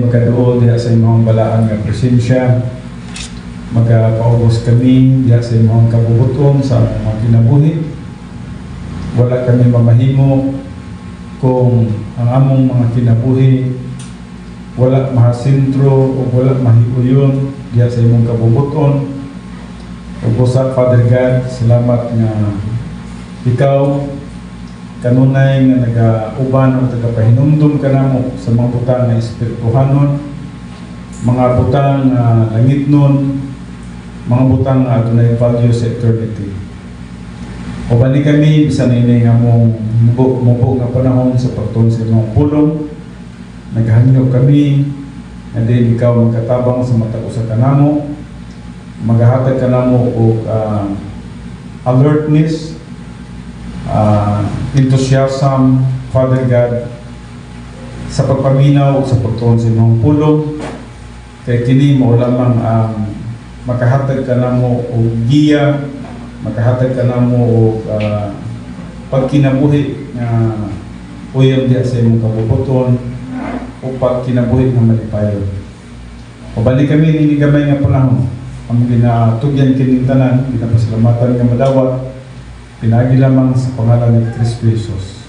magkaduol diha sa imong balaan nga presensya. Magapaubos kami diha sa imong kabubuton sa mga kinabuhi. Wala kami mamahimo kung ang among mga kinabuhi wala mahasintro o wala mahiuyon diha sa imong kabubuton. Ug sa Father God, salamat nga ikaw kanunay nga nagauban o tagapahinumdum ka namo sa mga butang na espirituhanon, mga butang langitnon, mga butang na adunay value sa eternity. O bali kami bisan ini nga mong mubo nga panahon sa pagtuon sa imong pulong, naghangyo kami nga din ikaw magkatabang sa matag usa ka namo, maghahatag ka namo og alertness, enthusiasm, Father God, sa pagpaminaw sa pagtuon sa imong pulong. Kay kini mao lamang ang makahatag ka namo og giya, makahatag ka namo og pagkinabuhi nga uyab diha sa imong kabubuton o pagkinabuhi nga malipayon. Pabalik kami nini gamay nga panahon, ang ginatugyan kining tanan, ginapasalamatan nga madawat, pinagi lamang sa pangalan ni Kristo Jesus.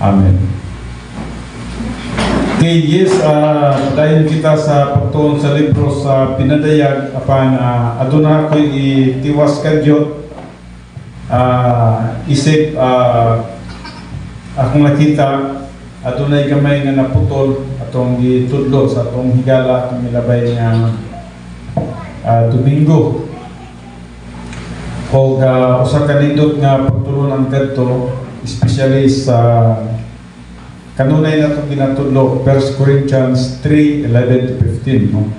Amen. Okay, yes, dahil kita sa pagtuon sa libro sa pinadayag, apan aduna ko'y itiwas kadyot, isip akong nakita, adunay gamay nga naputol, atong itudlo sa atong higala, atong ilabay nga Domingo. O usa ka nindot nga pagtulon kadto, especially sa kanunay na itong ginatudlo, 1 Corinthians 3:11-15, no?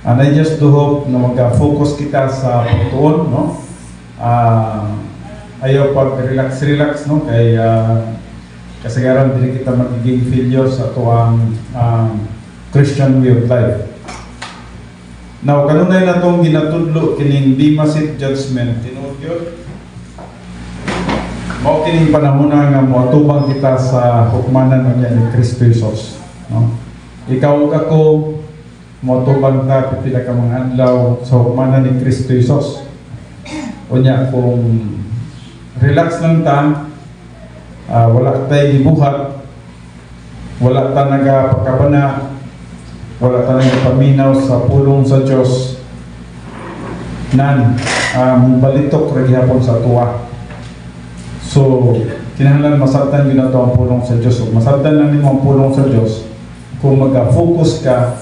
And I just do hope na mag-focus kita sa pagtuon, no? Ayaw pag-relax, no? Kay kasagaran din kita magiging failure sa tuwang Christian way of life. Now, kanunay na itong ginatudlo kining Bema-Seat Judgment, tinuod yun. Mao kining panahon nga moatubang kita sa hukmanan niya ni Kristo Jesus, no? Ikaw ug ako moatubang ta pipila ka mga adlaw sa hukmanan ni Kristo Jesus. Unya kung relax lang ta, wala tay gibuhat, wala ta nagapakabana, wala ta nagapaminaw sa pulong sa Dios, nan balitok ra gihapon sa tuwa. So, kinahanglan masabtan din nato ang pulong sa Diyos. So, masabtan lang nimo ang pulong sa Diyos kung mag-focus ka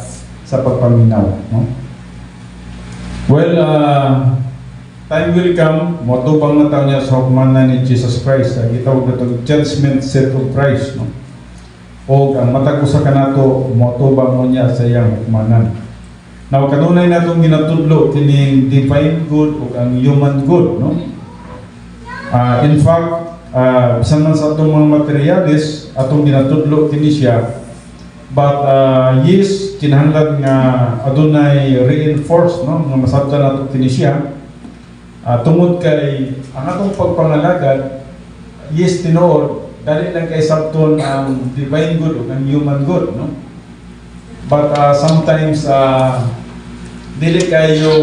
sa pagpaminaw, no? Well, time will come, matubang na tayo niya sa hukmanan ni Jesus Christ. Gitawag na ito, judgment seat of Christ, no? O ang matagusa ka nato, matubang mo niya sa iyang hukmanan. Now, kanunay na itong ginatudlo, kining divine good o ang human good, no? In fact, bisan man sa itong mga materialis, atong ginatudlo kini siya, but yes, kinahanglan nga adunay reinforce, no? Nga masabtan nato kini siya. Tungod kay ang atong pagpangalagad, yes, tinuod, dali lang kay sabton ang divine good o ang human good, no? But sometimes, dili kayo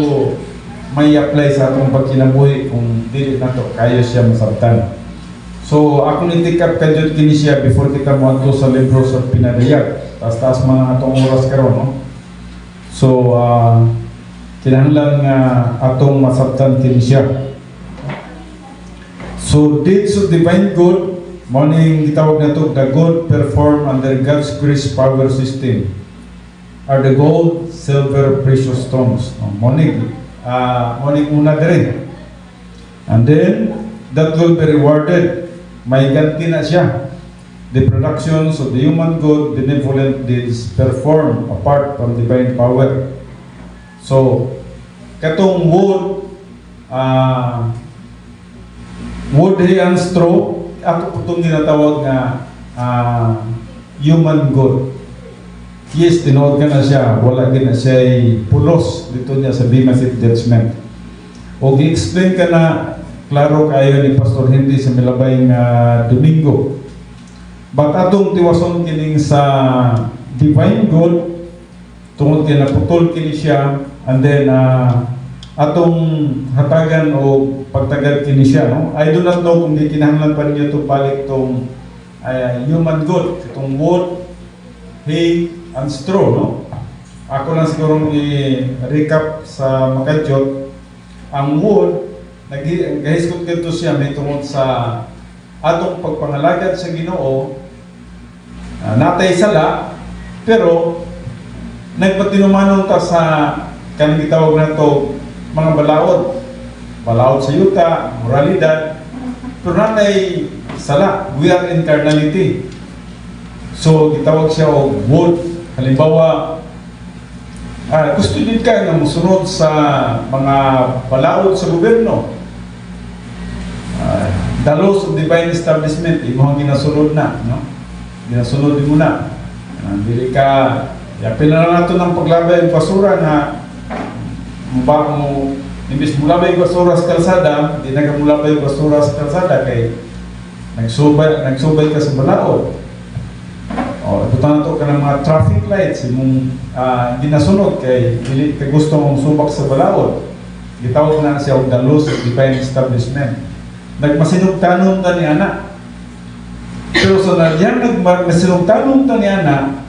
may apply sa atong pagkinabuhi kung dili nato kayo siya masabtan. So ako nitikap kadyo kini siya before kita moadto sa libro sa pinadayag. Taas man atong oras karon, no? So kinahanglan nga atong masabtan kini siya. So deeds of divine good, morning gitawag nato the good performed under God's grace power system are the gold, silver, precious stones. Morning una din. And then, that will be rewarded. May ganti na siya. The productions of the human good, benevolent deeds performed apart from divine power. So, katong wood, wood, hay, and straw, ako po itong ginatawag na human good. Yes, tinood ka na siya, wala ka na siya pulos dito niya sa Bema-Seat Judgment. O gi-explain ka na, klaro kayo ni Pastor Henry sa milabay nga Domingo. But atong tiwason kining sa divine good, tungod kay naputol kini siya, and then atong hatagan o pagtagad kini siya, no? I do not know kung di kinahanglan pa ninyo to balik tong human good, itong wood, hay, and straw, no? Ako lang siguro i-recap sa makadyot. Ang wood, naghihiskot ganito siya may tungod sa atong pagpangalagad sa Ginoo, natay sala, pero nagpatinumanon ta sa kanang gitawag na to mga balaod sa yuta, moralidad, pero natay sala, we are in carnality. So gitawag siya og wood. Halimbawa, gusto din ka nga musunod sa mga balaod sa gobyerno, the laws of divine establishment, imo ang ginasunod na, no? Ginasunod mo na. Dili ka, yapin na lang nato ng paglabay ng basura na imbis mulabay yung basura sa kalsada, di na ka mulabay yung basura sa kalsada kay nagsubay ka sa balaod. O, ito na ito ka ng mga traffic lights, imong ginasunod kay dili ka gusto mong subak sa balaod. Gitawag na siya og the laws of divine establishment. Nagmasinugtanon ta ni ana. Pero sa nagyan nagmasinugtanon ta ni ana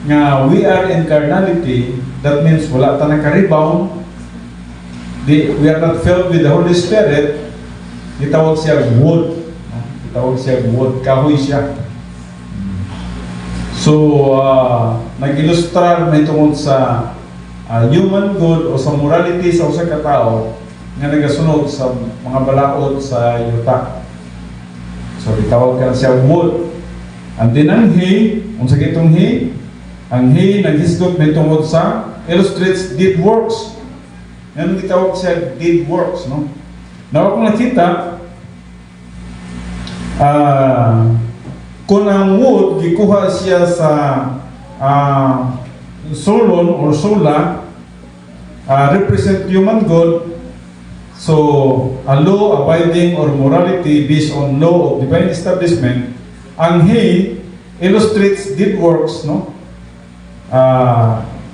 nga we are in carnality, that means wala ta naka-rebound, we are not filled with the Holy Spirit. Gitawag siya wood. Gitawag siya wood, kahoy siya. So nag-ilustrar may tungod sa human good o sa morality sa usa ka tawo nga nagasunod sa mga balaod sa yuta. So gitawag ka siya wood. And then ang hay, unsa gitong hay? Ang hay naghisgot may tungod sa illustrates deed works. Yan gitawag siya deed works, no? Now kung nakita, kung ang wood gikuha siya sa solon or sola, represent human good. So, a law abiding or morality based on law of divine establishment. Ang hay illustrates deed works, no?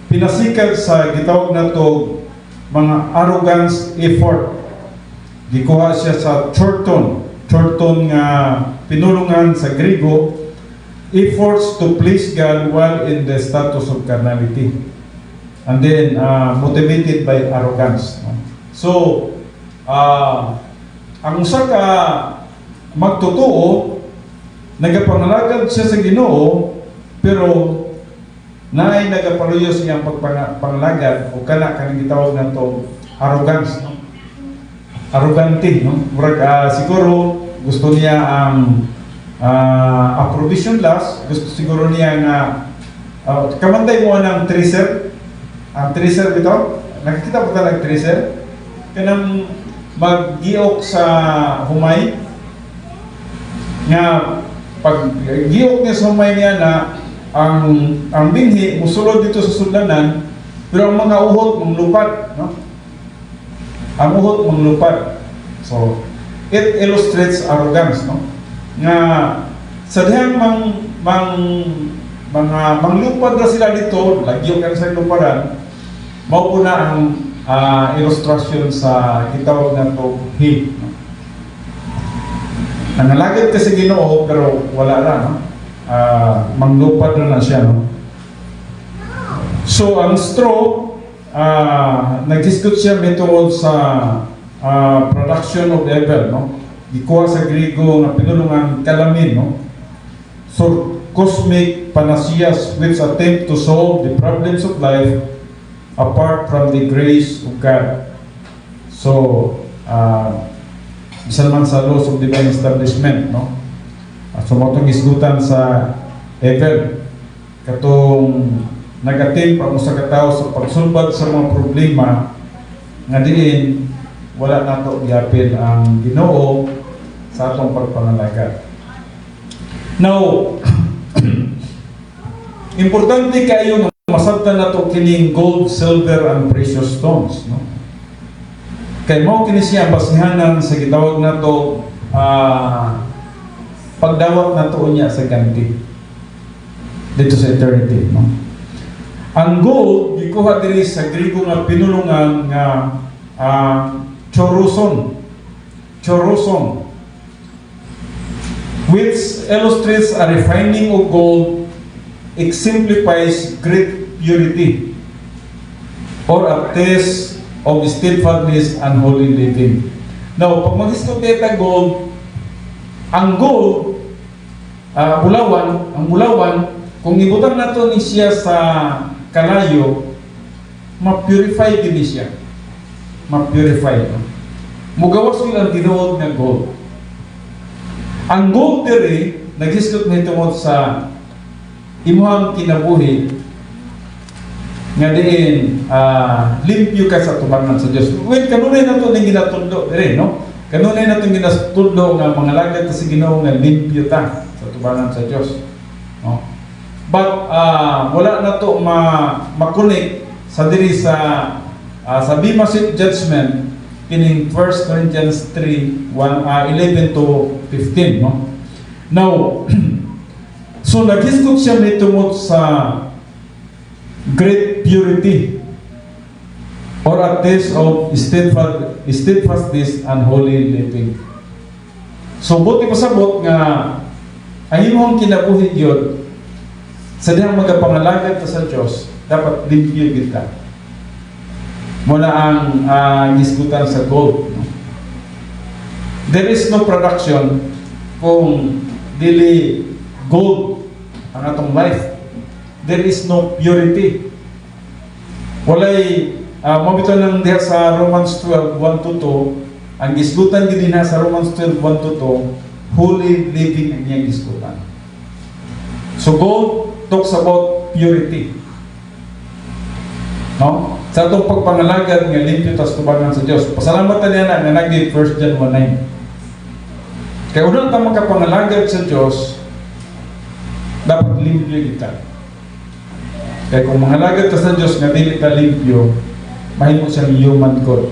Pinasikat sa gitawag na to mga arrogance effort. Gikuha siya sa chorton nga pinulungan sa Griego, efforts to please God while in the status of carnality, and then motivated by arrogance, no? So ang usa ka magtotoo nagapangalagad siya sa Ginoo, pero naay nagapaluyo sa iyang pagpangalagad o kanang gitawag na to arrogance, no? Arrogante, no? Murag siguro gusto niya ang approbation last, gusto siguro niya nga kamanday mo ng tracer, ang tracer bitaw, nakikita ko talaga tracer kanang mag-giok sa humay nga pag giok niya sa humay niya na ang binhi musulod dito sa sudlanan, pero ang mga uhot manglupad, no? Ang uhot manglupad. So it illustrates arrogance, no? Nga sa dihang mga manglupad na sila dito, lagyo ka sa luparan, mao po na ang illustration sa gitawag na to hay, no? Nangalagad ka sa Ginoo pero wala na, no? Manglupad na siya, no? So ang straw, nag-discuss siya metungod sa production of evil, no? Gikuha sa Griego nga pinulungan kalamin, no? So cosmic panaceas which attempt to solve the problems of life apart from the grace of God. So bisan man sa laws of divine establishment, no? So motong isgutan sa evil katong negative ang usa ka tawo sa pagsulbad sa mga problema nga diin wala nato gyapon ang Ginoo sa atong pagpangalagad. Now importante kayo nga masabtan nato kining gold, silver and precious stones, no? Kay mao kini siya basihanan sa gitawag nato pagdawat nato niya sa ganti dito sa eternity, no? Ang gold gikuha diri sa Griego nga pinulungan nga choroson, which illustrates a refining of gold, exemplifies great purity or a test of steadfastness and holy living. Now, pag mag-istudeta gold, ang gold, ang bulawan, kung ibutang nato ni siya sa kalayo, ma-purify din siya. Ma-purify. Mugawas ko ang tinuod na gold. Ang gold diri, naghisgot na tungod sa imuhang kinabuhi nga diin limpyo ka sa tubangan sa Dios. Well, kanunay na ito yung ginatudlo diri, no? Kanunay na itong ginatudlo nga mga lagad sa Ginoo nga limpyo ta sa tubangan sa Dios, no? But wala na to ma-connect sa diri sa Bema Seat Judgment in 1 Corinthians 3, 11 to 15, no? Now, so naghisgot siya may tungod sa great purity or a test of steadfastness and holy living. So buti pasabot nga ang imong kinabuhi yun sa dihang magapangalagad ta sa Dios, dapat limpyo kita. Muna ang gisgutan sa gold, no? There is no production kung dili gold ang atong life. There is no purity. Walay mabito lang diha sa Romans 12:1-2, ang gisgutan gid dinha sa Romans 12:1-2, holy living ang iyang gisgutan. So gold talks about purity, no? Sa itong pagpangalagad nga limpyo tas tubangan sa Dios. Pasalamatan niya na nga nag 1 John 1:9. Kaya unang ta makapangalagad sa Dios, dapat limpyo kita. Kaya kung mangalagad ka sa Dios nga dili ka limpyo, mahimo siyang human God.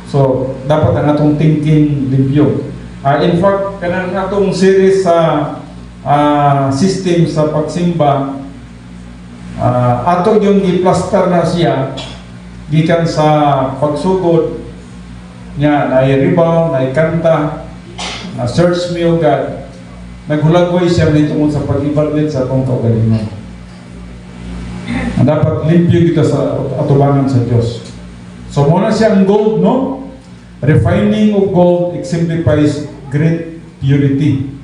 So dapat ang atong thinking limpyo. In fact, kanang atong series sa system sa pagsimba, ato yung i-plaster na siya gikan sa pagsugod niya, na i-rebound, na i-kanta, na search me o God, naghulagway siya tungkol sa pag-evaluate sa atong kaugalingon. Dapat limpyo kita sa atubangan sa Diyos. So muna siya ang gold, no? Refining of gold exemplifies great purity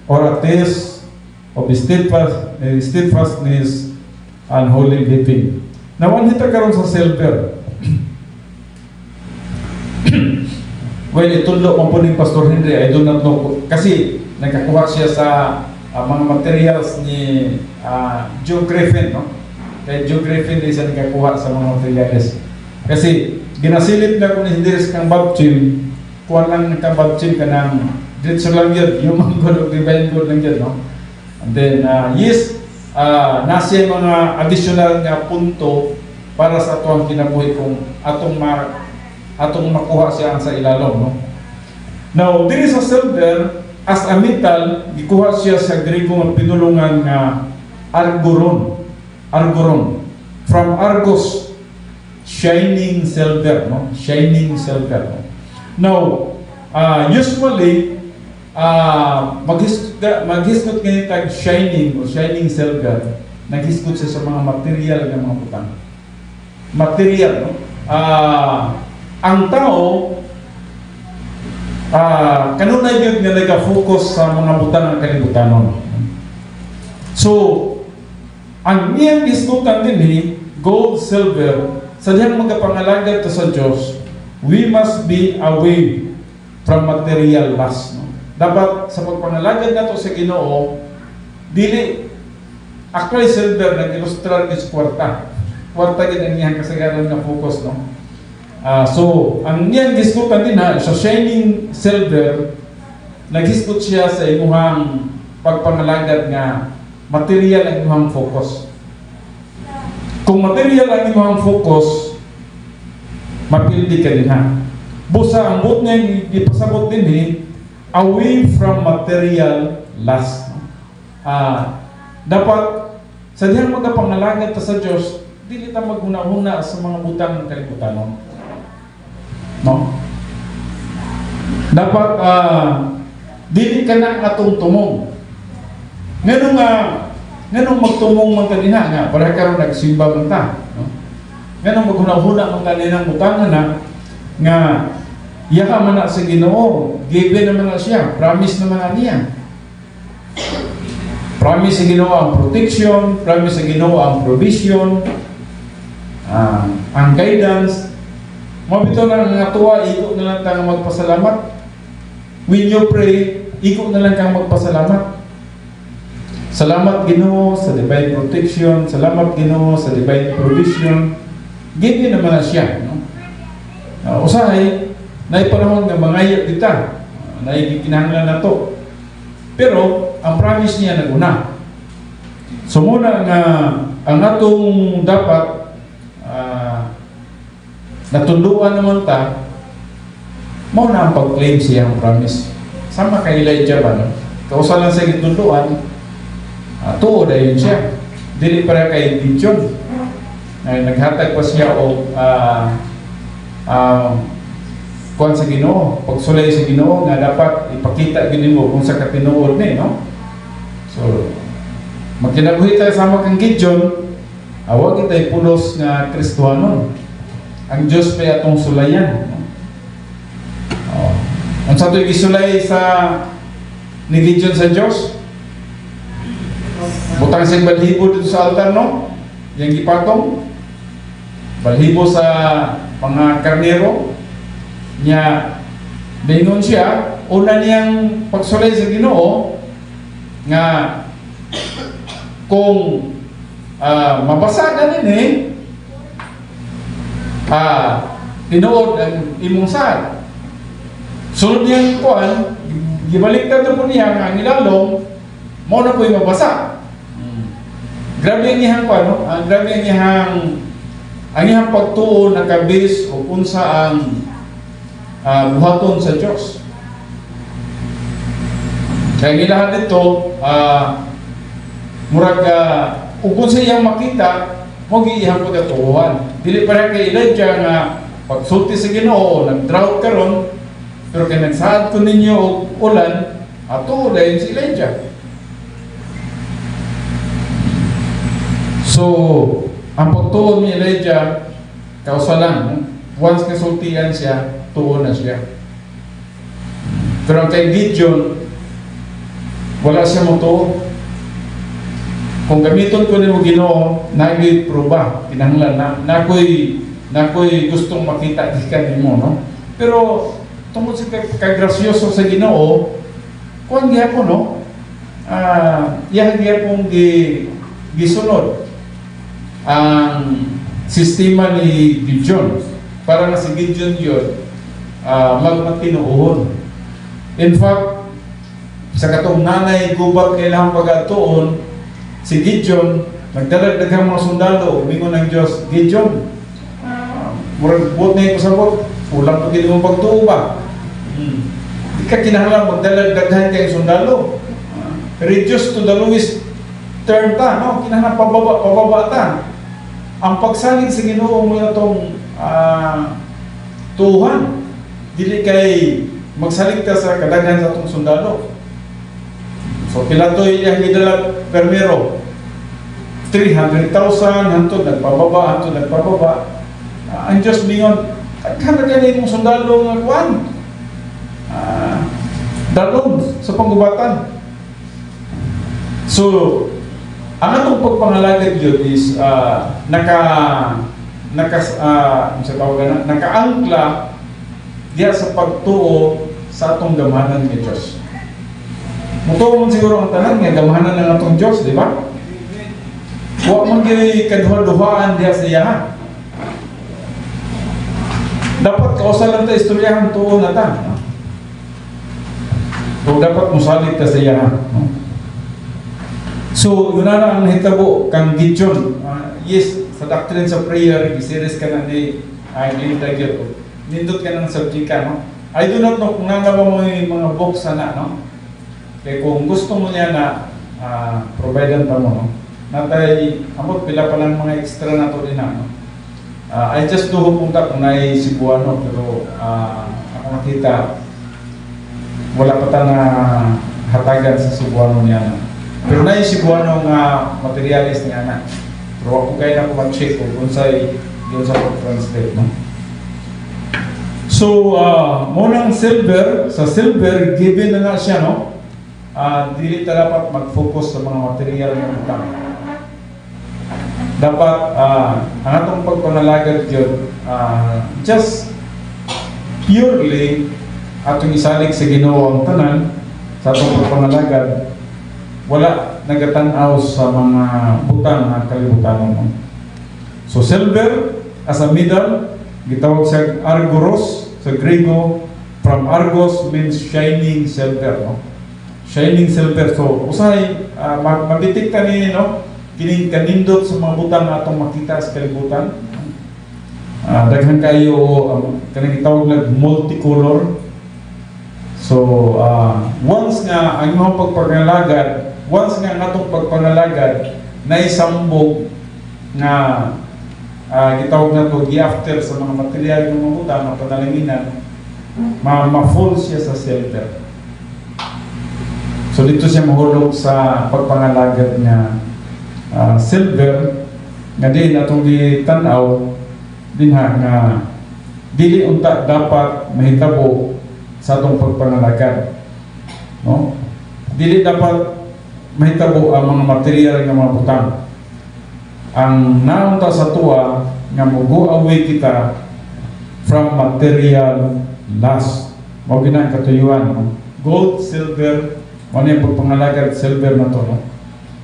or a test of steadfastness and holy living. Nawan hita karon sa silver. Well, itudlo man po ni Pastor Henry, I do not know, kasi nagkakuha siya sa mga materials ni Joe Griffin, no? Kaya Joe Griffin din siya nagkakuha sa mga materials. Kasi ginasilip na kung hindi rin kang baptizim, kuha lang kang baptizim ka ng diretso lang yun, human God o divine God lang yun, no? And then, yes, nasa mga additional nga punto para sa atong kinabuhi kung atong makuha siya sa ilalom, no? Now, diri sa silver, as a metal, gikuha siya sa Griego nga pinulungan nga argoron. From Argos, shining silver, no? Shining silver, no? Now, usually, maghisgot ngayon tag shining o shining silver, naghisgot siya sa mga material ng mga butang. Material, no? Ang tao, kanunay yun nga nag-focus sa mga butang ng kalibutanon. So, ang iyang isgutan din gold, silver, sa diyang magkapangalagad to sa Diyos, we must be away from material lust, no? Dapat sa pagpangalagad nato sa Ginoo, dili actually silver nag-ilustrar is kwarta gid ang iyang kasagaran nga focus, no? So ang iyang gisgutan din sa shining silver, naghisgot siya sa imuhang pagpangalagad nga material ang imuhang focus. Kung material ang imuhang focus, mapildi ka din ha. Busa ang buot niya ipasabot din away from material lust. Dapat Sa dihang magkapangalagad ta sa Dios, dili ta maghuna-huna sa mga butang ng kalibutan, no? Dapat dili ka na atong tumong. Nganong magtumong man kanina nga para karon nagsimba man ta, no? Nganong maghuna-huna man kanina butangan na nga yaka man na sa Ginoo, given naman na siya, promise naman na niya. Promise sa Ginoo ang protection, promise sa Ginoo ang provision, ang guidance. Mabito na nga tuwa, iko na lang kang magpasalamat. When you pray, iko na lang kang magpasalamat. Salamat Ginoo sa divine protection, salamat Ginoo sa divine provision. Given naman na siya, no? Usahay, naipanahon nga mangayat kita, naigikinahanglan na to. Pero, ang promise niya naguna. So muna nga, ang atong dapat natunduan naman ta, muna ang pag-claim siya ang promise. Sama kay Elijah ba, no? Kausalan sa gitunduan, tuod ayun siya. Dili para kay Gideon. Naghatag pa siya o kuan sa Ginoo, pagsulay sa Ginoo nga dapat ipakita gini mo kung sa katinuod ni, no? So magkinabuhi tayo sama kang Gideon, awag kita pulos nga Kristohanon. Ang Diyos pa atong sulayan, no? Ang sa ito'y gisulay sa ni Gideon sa Diyos, butang siyang balhibo dito sa altar, no? Yang gipatong balhibo sa mga karnero niya, daingon siya, una niyang pagsulay sa Ginoo nga kung mabasa na nini tinuod ang imong sad. Sunod niyang kuan, gibaliktad na po niya nga ang ilalong mo na po'y mabasa. Grabe ang iyang kuan, no? Grabe ang iyang pagtuon na kabis o unsa ang buhaton sa Diyos. Kaya gilahan dito, murag kung sa iyang makita, mo giihang pagkatuuhan. Dili para kay Elijah nga pagsulti sa Ginoo, nag-drought karon, pero kaya nagsaad ko ninyo og ulan, ato dayon si Elijah. So, ang pagtuon ni Elijah, kausalan, once kasultian siya, tuon na siya. Pero ang kay Gideon, wala siya motuo. Kung gamiton ko ni mo Ginoo, nagay proba, kinahanglan na nakoy gustong makita gikan nimo, no? Pero tungod sa kagrasyoso sa Ginoo, kuan gyapon, no? Iya gyapon gisunod ang sistema ni Gideon para na si Gideon yun magmatinuohon. In fact, sa katong nanay gubat kailangan pag-atuon, si Gideon nagdala-daghang mga sundalo, umingon ng Diyos, Gideon, murag buot na yung pasabot, ulang pa gini mong pagtuo ba? Di ka kinahanglan magdala-daghan kayong sundalo. Reduce to the lowest term ta, no? Kinahanglan pababa ta. Ang pagsalig sa Ginoo mo itong tuhan, dili kay magsalig ta sa kadaghan sa itong sundalo. So kilatoy yung gidala permero 300,000 hantod nagpababa. Ang Diyos mingon, kaya ganyan mong sundalo nga kuwan, dalog sa panggubatan. So ang atong pagpangalagad yun is nakaangkla diya sa pagtuo sa atong gamahanan ng Diyos. Mutuo man siguro ang tanan nga gamahanan ng atong Diyos, di ba? Huwag man kayo kaduha-duhaan diya sa iyahan. Dapat kausalan ta istoryahan tuo na ta. O dapat musalit ta sa iyahan. So, yun na ang nahitabo kang Gideon. Yes, sa doctrine sa prayer, isiris ka na ni nindot ka ng subject ka, no? I do not know kung nga ba mo yung mga books sana, no? Kaya kung gusto mo niya na providean pa mo, no? natay amot pila pa lang mga extra na to din no. I just do pupunta kung na Cebuano pero ako nakita wala pa ta na hatagan sa Cebuano niya no. Pero na Cebuano nga materialis niya na. Pero ako kaya na ko mag-check kung sa'y yun sa pag-translate no. So, munang silver, sa silver, given na nga siya, no? Dili ta dapat mag-focus sa mga material ng utang. Dapat, ang atong pagpanalagad yun, just purely atong isalig sa Ginoo ang tanan, sa atong pagpanalagad, wala nagatanaw sa mga butang na kalibutan mo. So, silver, as a middle, gitawag sa argoros, sa Griego, from Argos means shining silver, no? Shining silver. So, usay, mabitik ka ni, no? Kining kanindot sa mga butang na atong makita sa kalibutan. Daghan kayo, kanang gitawag na multicolor. So, once nga, ang mga pagpangalagad, once nga ang atong pagpangalagad, na isambog nga gitawag na to gi-after sa mga material ng mga butang na panalanginan, ma-full siya sa silver. So dito siya mahulog sa pagpangalagad niya silver nga din atong gitanaw dinha nga dili unta dapat mahitabo sa atong pagpangalagad, no? Dili dapat mahitabo ang mga material ng mga butang. Ang naunta sa tuwa nga mugo away kita from material lust. Mao ginang katuyuan, no? Gold, silver, ano yung pagpangalagad silver na to, no?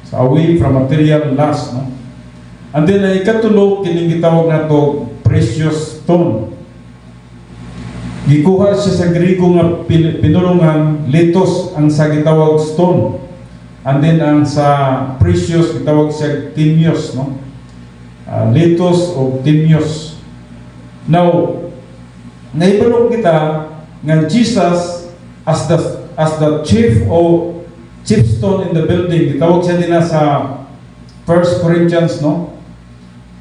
So away from material lust, no? And then ay ikatulog kining gitawag na to precious stone. Gikuha siya sa Griego nga pinulungan litos ang sa gitawag stone. And then ang sa precious gitawag siya timios, no? Litos o timios. Now, naibulog kita nga Jesus as the chief stone in the building. Gitawag siya din sa 1 Corinthians, no?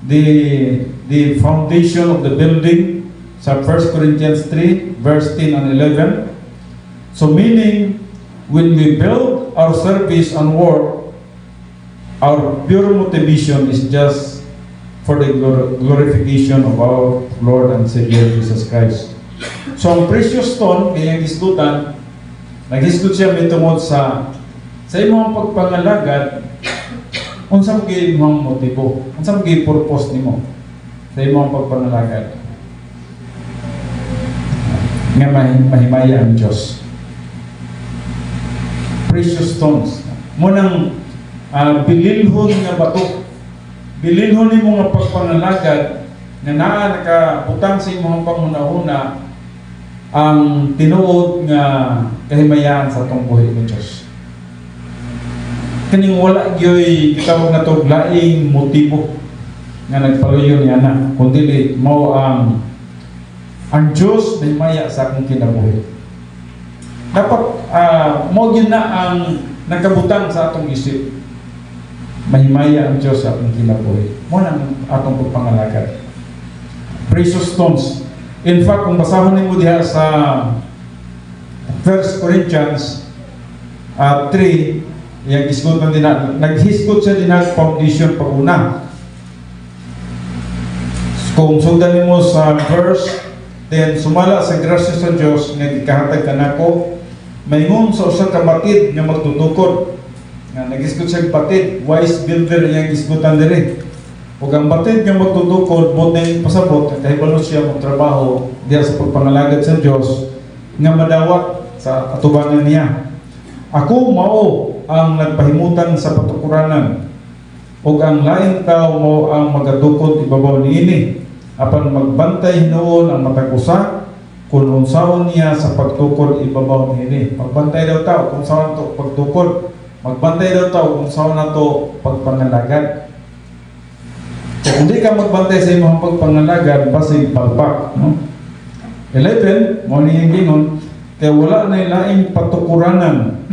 The foundation of the building sa 1 Corinthians 3 verse 10 and 11. So meaning, when we build our service and work, our pure motivation is just for the glorification of our Lord and Savior Jesus Christ. So ang precious stone, kaya gisgutan, naghisgut siya mitungod sa imong pagpangalagad, unsa mo gyud imong motibo, unsa mo gyud purpose nimo sa imong pagpangalagad. Nga mahimaya ang Diyos. Precious stones. Munang bililhon nga bato. Bililhon ni mo nga pagpangalagad nga naa nakabutang sa imong panghuna-huna ang tinuod nga kahimayan sa atong buhi ng Diyos. Kaning wala gyoy gitawag na to laing motibo nga nagpaluyo niya na kundi mao ang Diyos may maya sa akong kinabuhi. Dapat mo gyud na ang nagkabutang sa atong isip. Mahimaya ang Diyos sa atong kinabuhi. Mo nang atong pagpangalagad. Precious stones. In fact, kung basahon nimo diha sa 1 Corinthians 3, yang isgot man din naghisgot siya din ang foundation pag-una. Kung sundan nimo sa verse, then sumala sa grasya sa Diyos nga gikahatag kanako maingon sa usa ka batid nga magtutukod nga nagisgot siya batid, wise builder yang isgutan diri. Ug ang batid nga magtutukod boten pasabot kahibalo siya magtrabaho diha sa pagpangalagad sa Dios nga madawat sa atubangan niya. Ako mao ang nagpahimutan sa patukuranan ug ang lain tao mao ang magadukod ibabaw niini apan magbantay hinuon ang matag usa kung unsaon niya sa pagtukod ibabaw niini. Magbantay daw tao kung saan to pagtukod. Magbantay daw tao kung saan na to pagpangalagad. Kung hindi ka magbantay sa imong pagpangalagad, basig palpak, no? 11, mo niyang gingon, kaya wala na ilaing patukuranan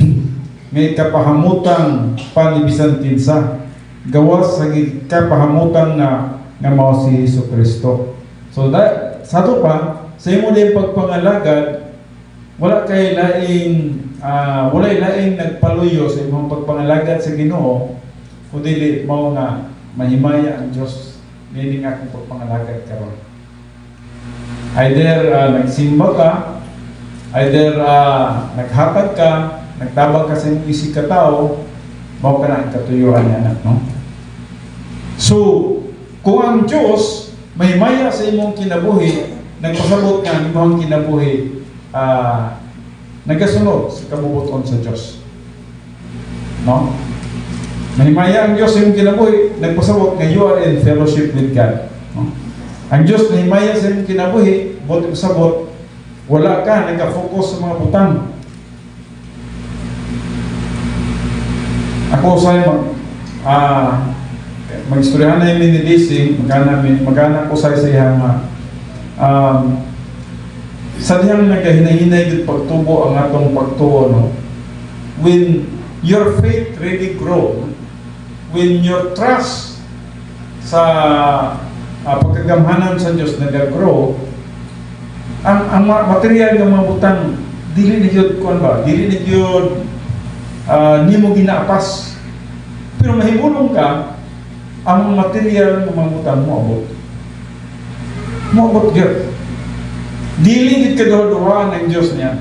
may kapahamutang panibisan tinsa gawas sa kapahamutan nga mao si Jesucristo. So sa to pa sa imo din pagpangalagad, wala laing nagpaluyo sa imong pagpangalagad sa Ginoo, kundi mao nga mahimaya ang Dios nining akong pagpangalagad karon. Either nagsimba ka, either naghatag ka, nagtabag ka sa imong isig ka tao, mao ka na ang katuyuan niya anak, no? So, kung ang Diyos mahimaya sa imong kinabuhi, nagpasabot nga ang imong kinabuhi, nagasunod sa kabubuton sa Diyos. No? Mahimaya ang Diyos sa imong kinabuhi, nagpasabot nga you are in fellowship with God. No? Ang Diyos mahimaya sa imong kinabuhi, buti pasabot, wala ka nagka-focus sa mga butang. Ako sa mag-istoryahan na yung minidising, magana ko sa iyang sa diyang nagahinahinay yung pagtubo ang atong pagtuo, no? When your faith really grow, when your trust sa pagkagamhanan sa Diyos nag-grow, ang material ng mga butang dili na yun kuan ba? Dili na yun ni mo ginaapas. Pero mahibulong ka ang material ng mga butang mo abot. Mo abot yun. Dili gid kaduha-duhaan ng Diyos niya.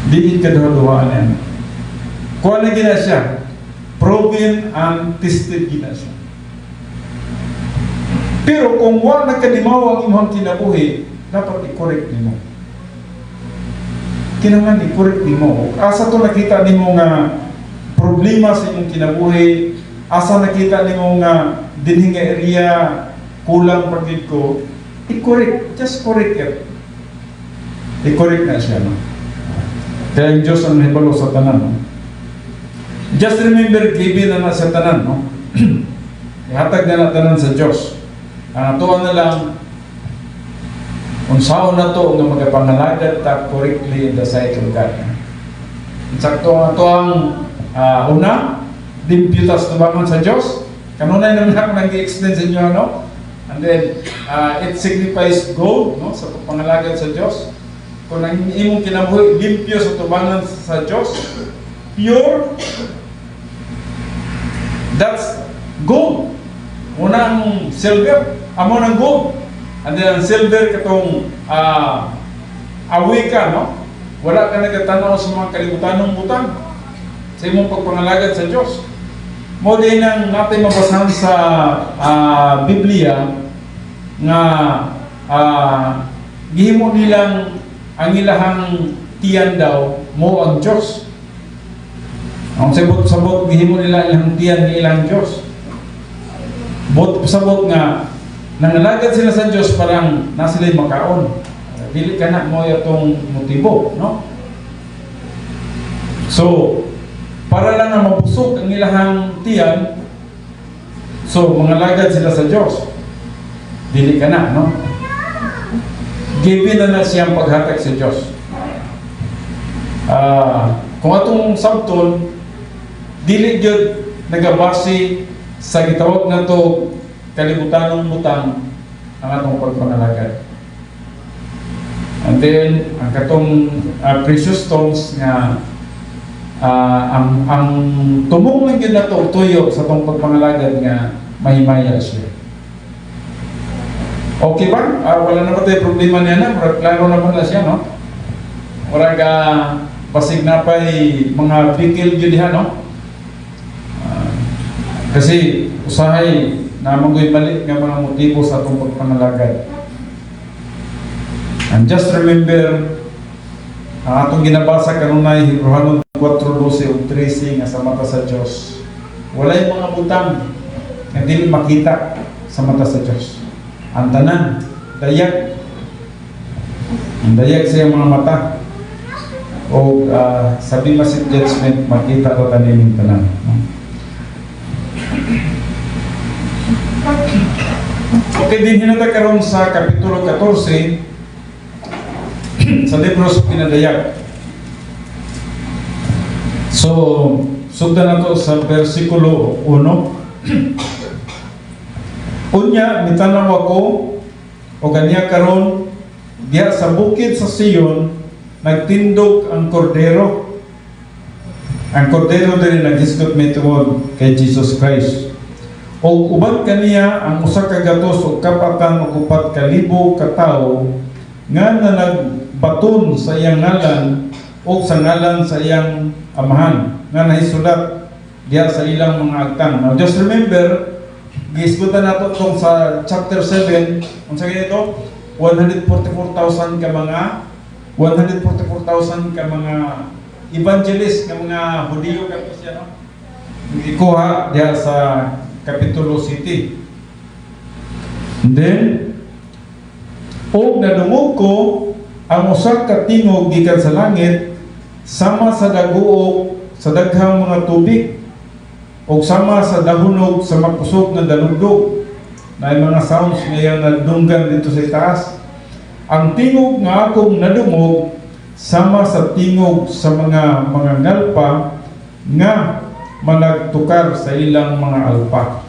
Dili kaduha-duhaan niya. Kuha na gina siya. Proven and tested gina siya. Pero kung wala nagkadimaw ang imong kinabuhi, dapat i-correct nimo. Kinahanglan i-correct nimo. Asa to nakita nimo nga problema sa imong kinabuhi, asa nakita nimo nga dinhi nga area kulang pagid ko, i-correct, just correct it. I-correct na siya, no? Kaya ang Diyos ang nahibalo sa tanan, no? Just remember, given na sa tanan, no? Ihatag na tanan sa Diyos. Ang atuan na lang, unsaon na to nga magapangalagad ta correctly in the sight of God. Insakto ang atuang una, dimpyutas tubangan sa Diyos. Kanunay naman ako nag-i-explain sa inyo, no? And then, it signifies gold, no? Sa pangalagad sa Diyos. Kung ang imong kinabuhi, limpyo sa tubangan sa Diyos, pure, that's gold. Unang silver, amo ng gold. And then, ang silver katong awi ka, no? Wala ka nagatanaw sa mga kalibutanong butang sa imong pagpangalagad sa Diyos. Mo din ang natin mabasahan sa Biblia nga gihimo nilang ang ilahang tiyan daw mo ang Diyos. Ang sabot-sabot gihimo nila ilang tiyan ni ilang Diyos. Sabot nga nangalagad sila sa Diyos parang nasila'y makaon. Dili ka na mo itong motibo, no? So, para lang na mabusog ang ilahang tiyan, so mangalagad sila sa Diyos. Dili ka na, no? Given na siyang paghatag sa Diyos. Kung atong sabton, dili gyud nagabase sa gitawag na to kalibutanong butang ang atong pagpangalagad. And then, ang katong precious stones nga ang tumong lang yun na to, tuyo sa itong pagpangalagad nga mahimaya siya. Okay ba? Wala naman tayo problema niya na. Klaro naman na siya, no? Wala ka pasig na pa'y mga bigil yun diha, no? Kasi usahay na manggoy mali nga mga motibo sa itong pagpangalagad. And just remember, ang atong ginabasa kanunay, Hebrew 4:12 o 13 nga sa mata sa Diyos. Walay mga butang na dili makita sa mata sa Diyos. Ang tanan, dayag. Ang dayag sa mga mata. O sabi masit judgment, makita ko tanin tanan. Okay, din hinata karon sa Kapitulo 14 sa libro sa Pinadayag. So, Sugdan nato sa versikulo 1. Unya mitanaw ako o kaniya karon diha sa bukid sa Sion nagtindog ang kordero. Ang kordero diri naghisgot mitungod kay Jesus Christ. O uban kaniya ang usa ka gatos o kapatan o 4,000 ka tawo nga nagbaton sa iyang ngalan o sa ngalan sa iyang amahan nga nahisulat diha sa ilang mga agtang. Now just remember, giisgutan nato tong sa chapter 7, unsa ito? 144,000 ka mga evangelist ka mga Hudiyo kadto siya, no? Ikuha diha sa Kapitulo 7. And then og nadungog ko ang usa ka tingog gikan sa langit sama sa daguog sa daghang mga tubig o sama sa dahunog sa makusog na dalugdog na mga sounds ngayon na dunggan dito sa itaas. Ang tingog nga akong nadungog sama sa tingog sa mga ngalpa nga managtukar sa ilang mga alpa.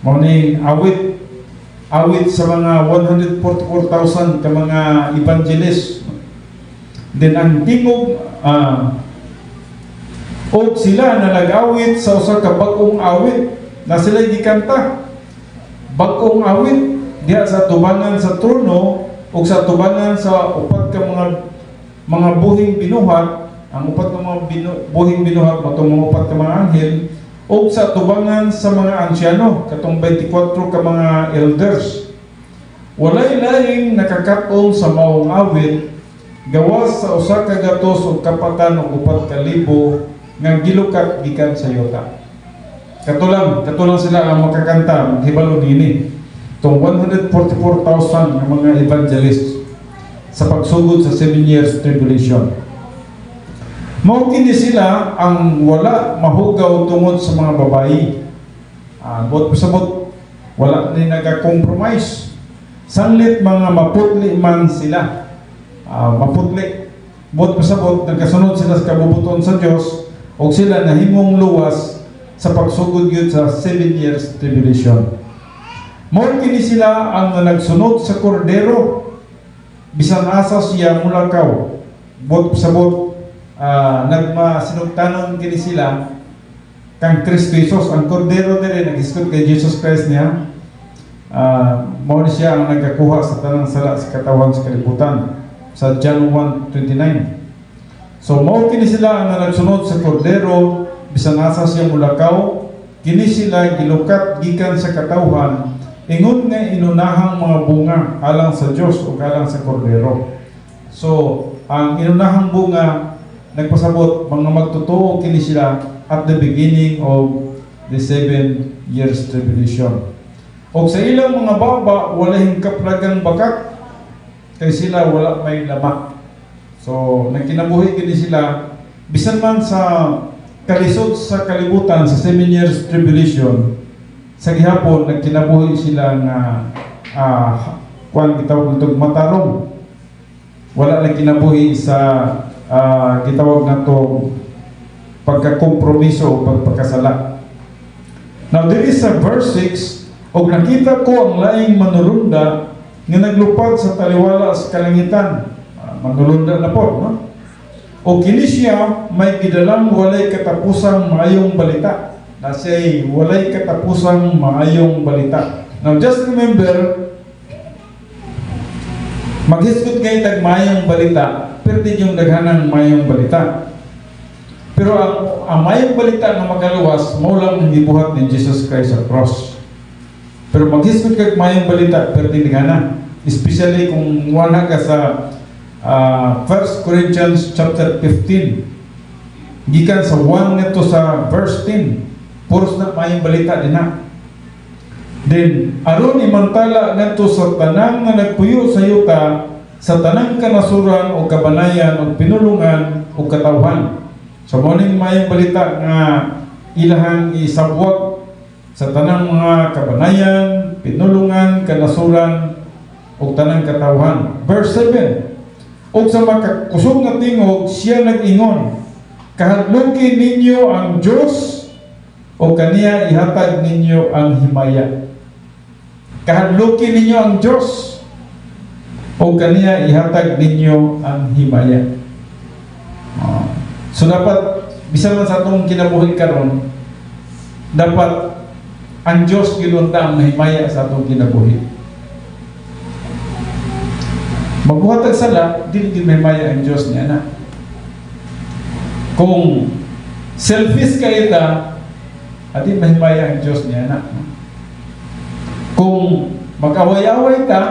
Mauning awit sa mga 144,000 ka mga evangelist. Then ang tingog o sila na nag-awit sa usa ka bag-ong awit na sila gikanta. Bag-ong awit diha sa tubangan sa trono o sa tubangan sa upat ka mga buhing binuhat. Ang upat ka mga buhing binuhat matong mga upat ka mga anghel o sa tubangan sa mga ansyano katong 24 ka mga elders. Walay laing nakakatong sa maong awit gawas sa usa ka gatos o kapatan o 4,000 nga gilukat gikan sa yuta. Katulang sila ang makakanta maghibalo nini tong 144,000 nga mga evangelist sa pagsugod sa 7 years tribulation. Mao kini sila ang wala mahugaw tungod sa mga babayi. Bot pasabot wala ni naga-compromise. Sanlit mga maputli man sila. Maputli. Bot pasabot nagkasunod sila sa kabubuton sa Dios o sila nahimong luwas sa pagsugod yun sa 7 years tribulation. Mao kini sila ang nagsunod sa kordero bisan asa siya mulakaw. Bot pasabot nagmasinugtanon kini sila kang Kristo Jesus. Ang kordero diri naghisgot kay Jesus Christ niya. Mao ni siya ang nagkakuha sa tanang sala sa katawan sa kalibutan sa John 1:29. So mao kini sila ang nagsunod sa kordero bisan asa siya mulakaw. Kini sila gilukat gikan sa katawhan ingon nga inunahang mga bunga alang sa Dios o alang sa kordero. So ang inunahang bunga nagpasabot mga magtotoo kini sila at the beginning of the 7 years tribulation. O sa ilang mga baba wala hingkaplagang bakat kay sila wala may lama. So nagkinabuhi kini sila bisan man sa kalisod sa kalibutan sa 7 years tribulation. Sa gihapon nagkinabuhi sila nga kuan gitawag nitong matarong. Wala na kinabuhi sa gitawag nato pagkakompromiso o pagpakasala. Now there is a verse 6, og nakita ko ang laing manulunda nga naglupad sa taliwala sa kalangitan. Manulunda na po, no? O kini siya may gidalang walay katapusang maayong balita. Na say walay katapusang maayong balita. Now just remember, maghisgot kayo tag maayong balita, pero di yung daghanang maayong balita. Pero ang maayong balita na magaluwas, mo lang ang gibuhat ni Jesus Christ sa cross. Pero maghisgot kag maayong balita, pero di daghana. Especially kung wala ka sa 1 Corinthians chapter 15. Gikan sa 1 nito sa verse 10. Puros na maayong balita din na. Then, aron imantala nito sa tanang na nagpuyo sa yuta, sa tanang kanasuran o kabanayan o pinulungan o katawhan. So, morning maayong balita nga ilahang isabwag sa tanang mga kabanayan, pinulungan, kanasuran o tanang katawhan. Verse 7. O sa makakusog na tingog, siya nag-ingon, Kahadlukin ninyo ang Diyos o kaniya ihatag ninyo ang himaya. Kahadlukin ninyo ang Diyos o kaniya ihatag ninyo ang himaya. So dapat, bisan man sa itong kinabuhi karon, dapat ang Diyos ginunta ang himaya sa itong kinabuhi. Magbuhatag sala, di himaya ang Diyos niya na. Kung selfish ka ita, di mahimaya ang Diyos niya na. Kung mag-away-away ka,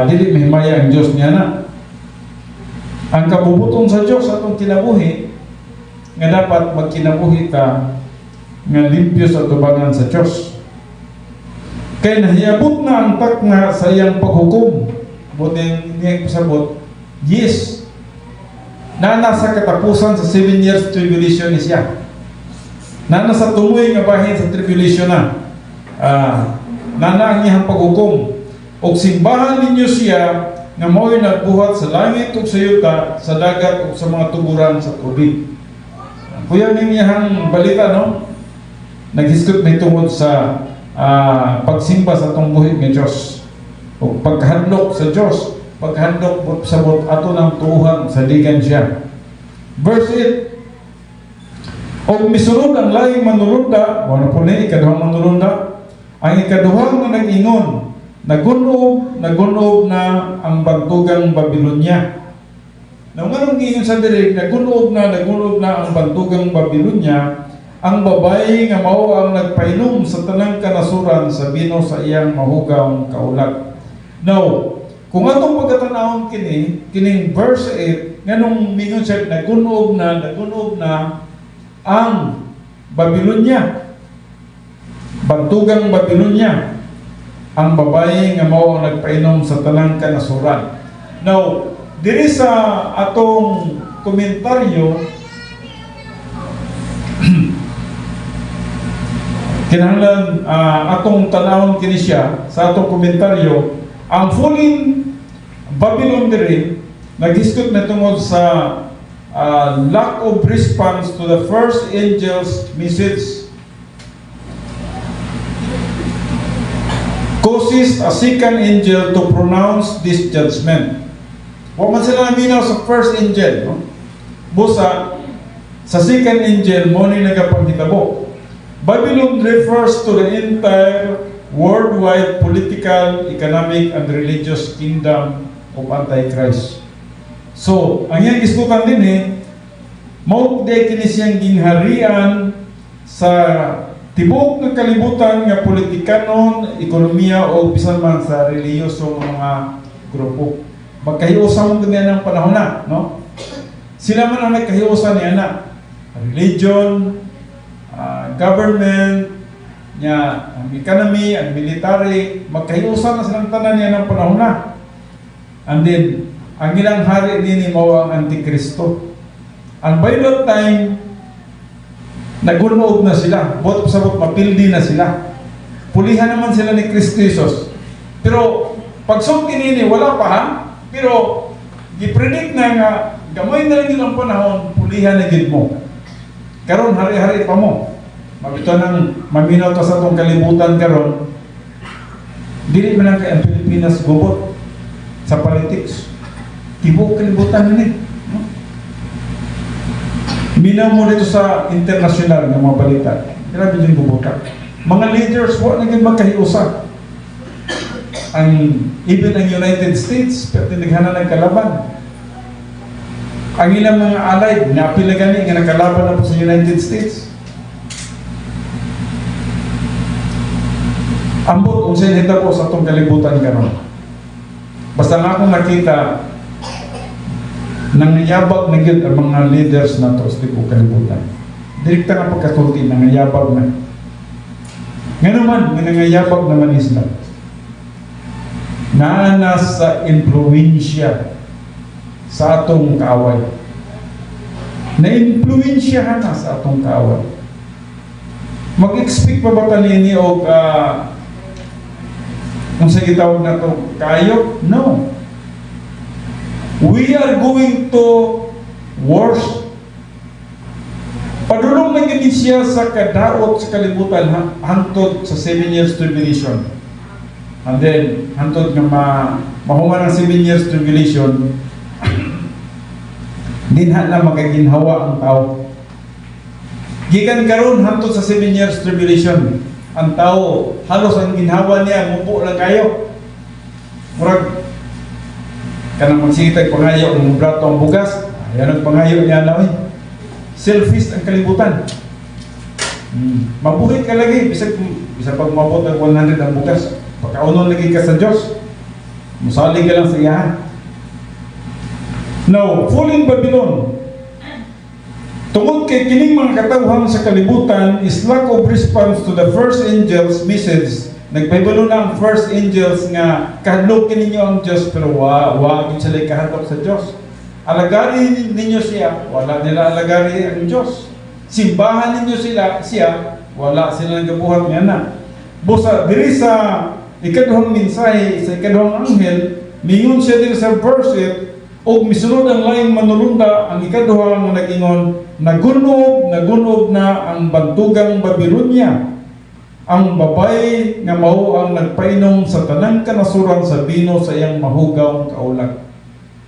dili mahimaya ang Diyos niya na. Ang kabubutong sa Diyos sa itong kinabuhi, nga dapat magkinabuhi ka nga limpyo sa tubangan sa Diyos. Kaya nahiyabot na ang tak nga sa iyang paghukom. Buting niyang pasabot, yes, na nasa katapusan sa 7 years tribulation ni siya. Na nasa tuloy nga bahin sa tribulation na. Na ang iyang paghukom. O simbahan ninyo siya nga mo'y nagbuhat sa langit o sa yuta, sa dagat o sa mga tuburan sa tubig. Kuya ninyahang balita, no? Naghiskot may tungod sa pagsimba sa itong buhit ng Diyos. O paghadlok sa Diyos. Paghadlok sa bot ato ng tuhan sa digan siya. Verse 8. O misunod ang laing manulunda, wala po na ikaduhang manulunda, ang ikaduhang na nag-ingon, nagunob na ang bagtugang Babilonya. Nang anong giingon sa direk, nagunob na ang bagtugang Babilonya, ang babae nga mao ang nagpainom sa tanang kanasuran sa bino sa iyang mahugawng kaulag. Now, kung atong pagkatanawon kining verse 8, nganong mingon siya, nagunob na ang Babilonya, bagtugang Babilonya, ang babae nga mao ang nagpainom sa tanang kanasuran. Now, diri sa atong komentaryo, kinahanglan atong tanawon kini siya sa atong komentaryo, ang fallen Babylon diri naghiskot na tungod sa lack of response to the first angel's message, causes a second angel to pronounce this judgment. Wa man sila naminaw sa first angel, no? Busa sa second angel mo ni nagapanghitabo. Babylon refers to the entire worldwide political, economic, and religious kingdom of Antichrist. So, ang iyang iskutan din mao day kini siyang gingharian sa tibok ng kalibutan nga politikanon, ekonomiya o bisan man sa reliyosong mga grupo. Magkahiusa mo ganyan ng panahon na, no? Sila man ang nagkahiusa niya na religion, government, niya, ang economy, ang military, magkahiusa na silang tanan niya ng panahon na. And then, ang ilang hari din mo ang Antikristo. And by that time, nagunood na sila. Bot sabot mapildi na sila. Pulihan naman sila ni Kristo Jesus. Pero, pag sumkinin wala pa ha? Pero, gipredict na nga, gamay na rin ang panahon, pulihan na gid mo. Karon hari-hari pa mo. Mabito nang maminaw ka sa itong kalibutan karon, dili man ang kay Pilipinas gubot sa politics. Tibok kalibutan na no? Minaw mo dito sa international ng mga balita. Grabe yung gubotan. Mga leaders, wala naging magkahiusa. Even ang United States, pero tinighanan ng kalaban. Ang ilang mga allied, napila gani nga nakalaban na po sa United States. Ambot kung sinita po sa itong kalibutan karon. Basta nga akong nakita nangayabag na yun ang mga leaders na ito sa itong kalibutan. Direkta nga pagkasulti, nangayabag na. Nga naman, nangayabag naman sila. Naanas sa influensya sa atong kaaway. Na-influensyahan na sa atong kaaway. Mag-expect pa ba kanini o kung sa gitawag na ito, kayo? No. We are going to worse gini siya sa kadaot sa kalibutan hantod sa 7 years tribulation. And then hantod nga mahuman ang 7 years tribulation, dinha na magaginhawa ang tao. Gikan karon hantod sa 7 years tribulation, ang tao halos ang ginhawa niya mupo lang kayo. Murag kanang magsitag pangayo ng brato ang bugas, ayan ang pangayo niya na selfish ang kalibutan. Mabuhay ka lagi, bisag pag mabot ang 100 ang bugas, pagkaunon lagi ka sa Diyos, musalig ka lang sa iyahan. Now, falling Babylon, tungod kay kining mga katawhan sa kalibutan is lack of response to the first angel's message. Nagpahibalo na ang first angels nga kahadlok ninyo ang Diyos, pero wag sila kahadlok sa Diyos. Alagari ninyo siya, wala nila alagari ang Diyos. Simbahan ninyo siya, wala silang gabuhat niya na. Busa diri sa ikaduhang mensahe sa ikaduhang anghel, mingon siya diri sa verse 8, og misunod ang laing manulunda ang ikaduhang nagingon, nagunob na ang bantugang Babilonia, ang babay nga mao ang nagpainom sa tanang kanasuran sa bino sa iyang mahugaw kaulag.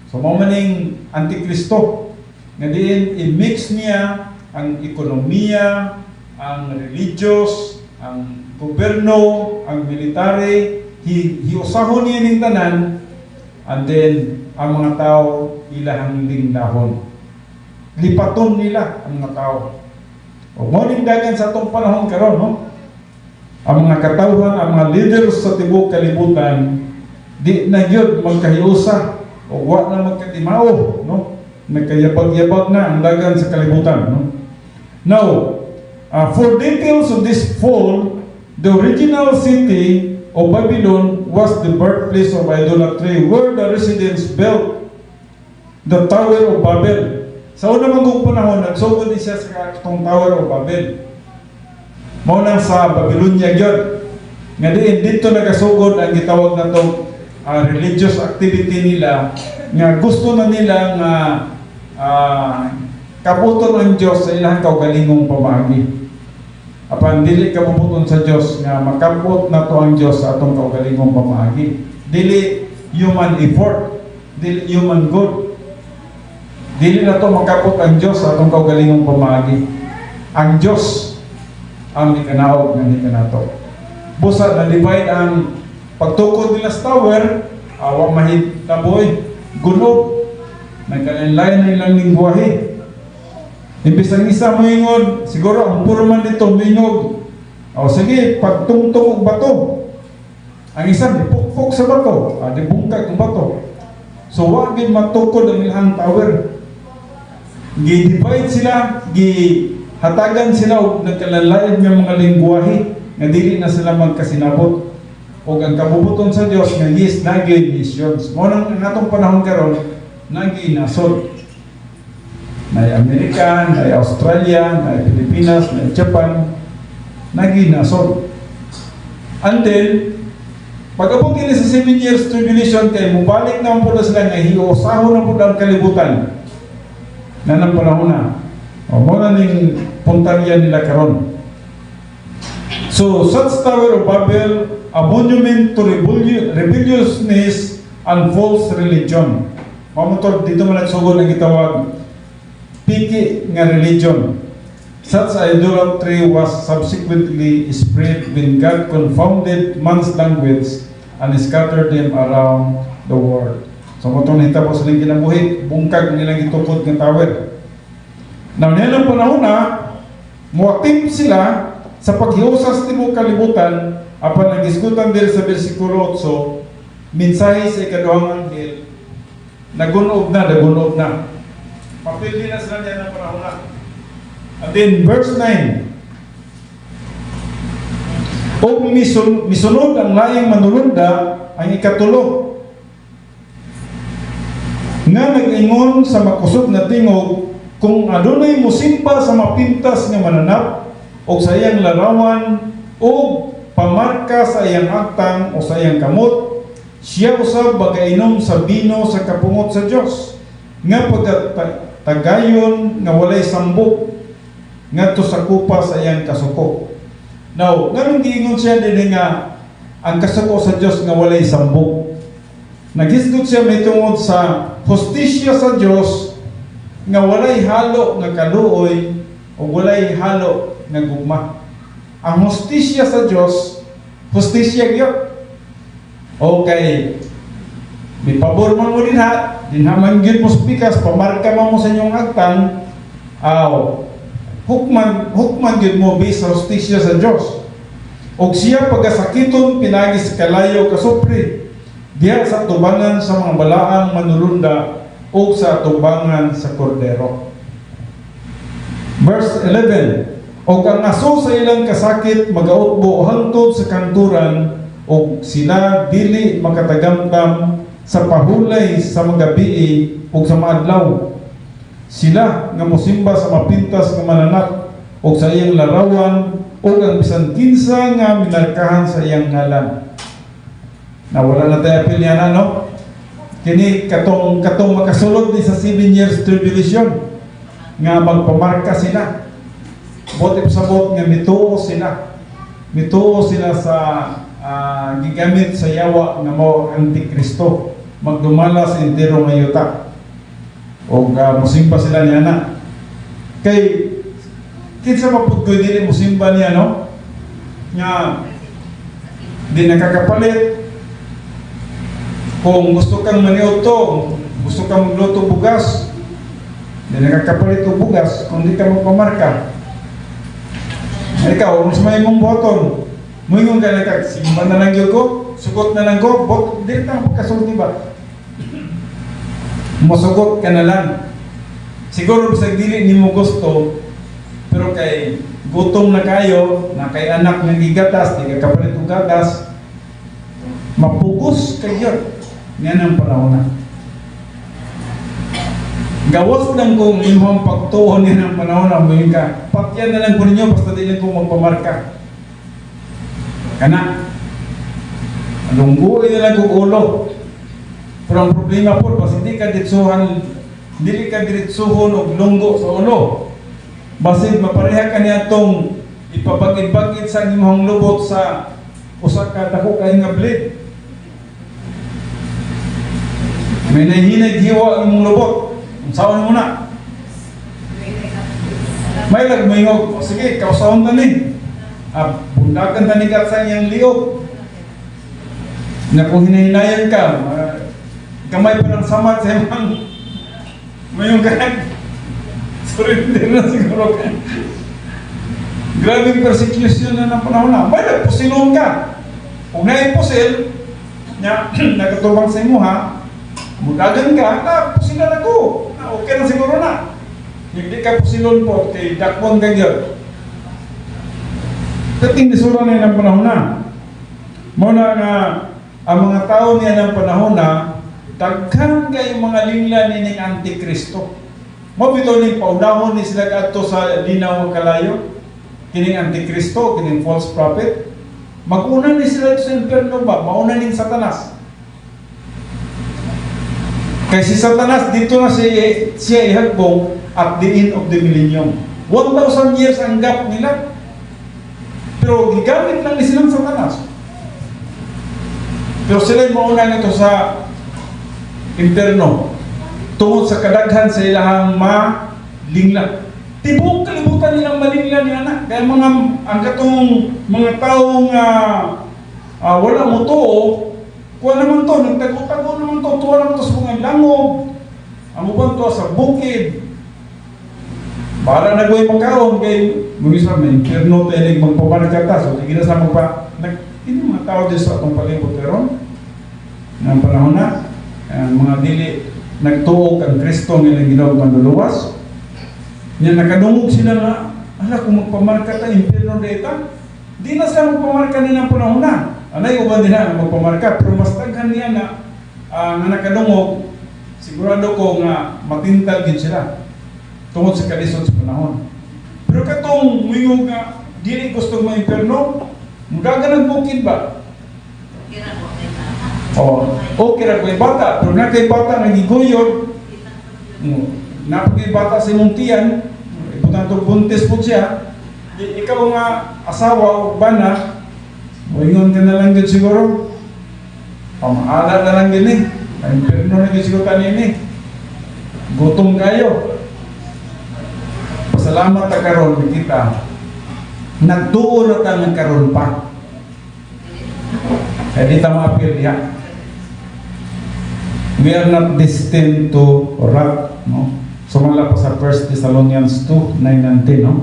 So mao maning Antikristo nga diin i-mix niya ang ekonomiya, ang religious, ang gobyerno, ang military, hiusahon niya ning tanan, and then ang mga tao ilahang dahon. Lipaton nila ang mga tao. O mo ning dagan sa atong panahon karon, no? Ang mga katawhan, ang mga leaders sa tibuok kalibutan, di na gyud magkahiusa o wa na magkatimaw, no? Nagkayabag-yabag na ang dagan sa kalibutan, no? Now, for details of this fall, the original city of Babylon was the birthplace of idolatry, where the residents built the Tower of Babel. Sa unang mga panahon, nagsugod din siya sa itong Tower of Babel. Mao na sa Babylonia gyud. Nga diin dito nagasugod ang gitawag na tong religious activity nila, nga gusto na nila nga kabuton ang Diyos sa ilang kaugalingong pamaagi. Apan dili kabubuton sa Diyos nga makabot na to ang Diyos sa atong kaugalingong pamaagi. Dili human effort, dili human good. Dili na to makabot ang Diyos sa atong kaugalingong pamaagi. Ang Diyos ang ikanaog ng ikanato. Busa na divide ang pagtukod nila sa tower, awa mahit taboy, gunob, nagkalinlayan na ilang lingwahe. Imbis ang isa moingod, siguro ang puro man dito moingog. O sige, pagtungtong og bato. Ang isa dipukpok sa bato, dibungkag ang bato. So wag gid matukod ang ilang tower. Gi-divide sila, hatagan sila og nagkalalayan ng mga lingwahe nga dili na sila magkasinabot. O ang kabubuton sa Dios nga yes nagyoy missions. Mo nang natong panahon karon nagyoy nasod. May American, may Australia, may Pilipinas, may Japan, nagyoy nasod. And then pag-abot nila sa 7 years tribulation kay mubalik na po sila nga hiusaho na po ang kalibutan. Na ng panahon na. O mo na ning puntarya nila karon. So, such Tower of Babel, a monument to rebelliousness and false religion. Mamutod, dito man nagsugod ang gitawag piki nga religion. Such idolatry was subsequently spread when God confounded man's language and scattered them around the world. So, matong hitabo sa lingkin ng buhit, bungkag nilang itukod ng tower. Now, nilang panahon na, muaktim sila sa paghiusas tibuok kalibutan, apan nagisgutan din sa versikulo 8, mensahe sa ikaduhang anghel, nagunob na. Papildi na sila niya ng panahon na. And then, verse 9, o misunod ang laing manulunda ang ikatulo, nga nag-ingon sa makusog na tingog, kung adunay mosimba sa mapintas nga mananap o sa iyang larawan o pamarka sa iyang aktang o sa iyang kamot, siya usab bagainom sa bino sa kapungot sa Dios nga pagtagayon nga walay sambok, ngadto sa kupa sa iyang kasuko. Now, nganong giingon siya dinhi nga ang kasuko sa Dios nga walay sambok. Naghisgot siya may tungod sa hustisya sa Dios nga walay halo nga kaluoy o walay halo nga gugma. Ang hustisya sa Dios, hustisya gyud. Okay. May pabor man mo dinha man gyud mo spikas, pamarka man mo sa inyong agtang, hukman gyud mo based sa hustisya sa Dios. Og siya pagasakiton pinagi sa kalayo kasupri, diha sa tubangan sa mga balaang manulunda o sa tubangan sa kordero. Verse 11, og ang aso sa ilang kasakit magautbo hangtod sa kanturan, og sila dili makatagamtam sa pahulay sa mga gabi ug sa maadlaw. Sila nga mosimba sa mapintas nga mananak ug sa iyang larawan ug ang bisan kinsa nga minarkahan sa iyang ngalan. Nawala na tayo apil niya no? Kini katong makasulod ni sa 7 years tribulation nga magpamarka sila. Bote sa bot nga mituo sila. Mituo sila sa gigamit sa yawa nga mo Antikristo. Magdumala sa entero nga yuta. O musimba sila niya na. Kay kinsa mapudkoy dili musimba niya no? Nga di nakakapalit. Kung gusto kang maniuto, gusto kang magluto bugas, di nakakapalit o bugas kung di ka magpamarka. Ikaw, kung sumay mong boton, muingon ka na ka, simba na lang yun ko, sugot na lang ko, di na ako kasulti ba? Masugot ka na lang. Siguro bisag dili ni mo gusto, pero kay gutom na kayo, na kay anak ng gigatas, di ka kapalit o gatas, mapugos kayo. Yan ang panahon na. Gawas lang kung imong pagtuon yan ang panahon na umayin ka. Patyan na lang po ninyo, basta din lang kung magpamarka. Kana. Lungguin na lang kung ulo. Pero ang problema po, basta hindi ka diritsuhon o lunggo sa ulo. Basit mapareha ka niya itong ipabagid-bagid sa imong lubot sa usak ka dako kayo nga blade. May nahinag hiwa ang mong lubot. Saan mo na? May lagmayog. Sige, kausahon na ni. Bundakan na ni sa iyang liog. Na kung hinahinayan ka, kamay pa ng samat sa iyang mayong ganag. Sorry, hindi na siguro ka. Grabing persecution na ng panahon na. May nagpusilon ka. Kung naipusil, nagatubang sa imo ha, mudagan ka, pusilan ako. Okay na siguro na. Hindi ka pusilon po, kay dakpon ka gyud. Dating disura na ng panahon na. Muna nga, ang mga tao niya ng panahon na, daghan kayong mga lingla nining Antikristo. Mabito ni paudahon ni sila kadto sa linaw ng kalayo. Kining Antikristo, kining false prophet. Mag-una ni sila sa impyerno ba? Mauna ni Satanas. Kasi si Satanas dito na siya ihagbong at the end of the millennium. 1,000 years ang gap nila. Pero gigamit lang ni silang Satanas. Pero sila yung mauna nito sa impyerno. Tungod sa kadaghan sa ilahang malingla. Tibok kalibutan nilang malingla ni anak. Kaya ang katong mga taong wala mo to, kuha naman to, nagtago-tago naman to, tuwa naman to sa mga langog, ang uban to sa bukid. Para nagawin magkaon, kay mag-isa, may impyerno tayo magpamarkata, so hindi na sa hindi mga tao din sa atong palibot, pero ng panahon na, mga dili, nagtuog ang Kristo nilang ginawag manluluwas. Yan, nakadungog sila na, kung magpamarka tayo, impyerno data, di na sila magpamarka nilang panahon na. Anay uban din na magpamarka, pero mas taghan niya na nakadungog, sigurado ko nga matintal din sila tungod sa kalisod sa panahon. Pero katong mingog nga dili gusto mo impyerno, mudagan ang bukid ba? Okay ra ko'y bata, pero na kay bata nagiguyod, napagay bata sa imong tiyan, ibutang buntis po siya, di ikaw nga asawa o bana, moingon ka na lang yun siguro. Pamaala na lang yun eh. Impirno na yun siguro kanini. Gutom kayo. Pasalamat na karon kita. Nagtuo na tayo ng karon pa. Kaya di tayo ma-appeal diha. We are not destined to rot, no? Sumala pa sa 1 Thessalonians 2, 9 and 10, no?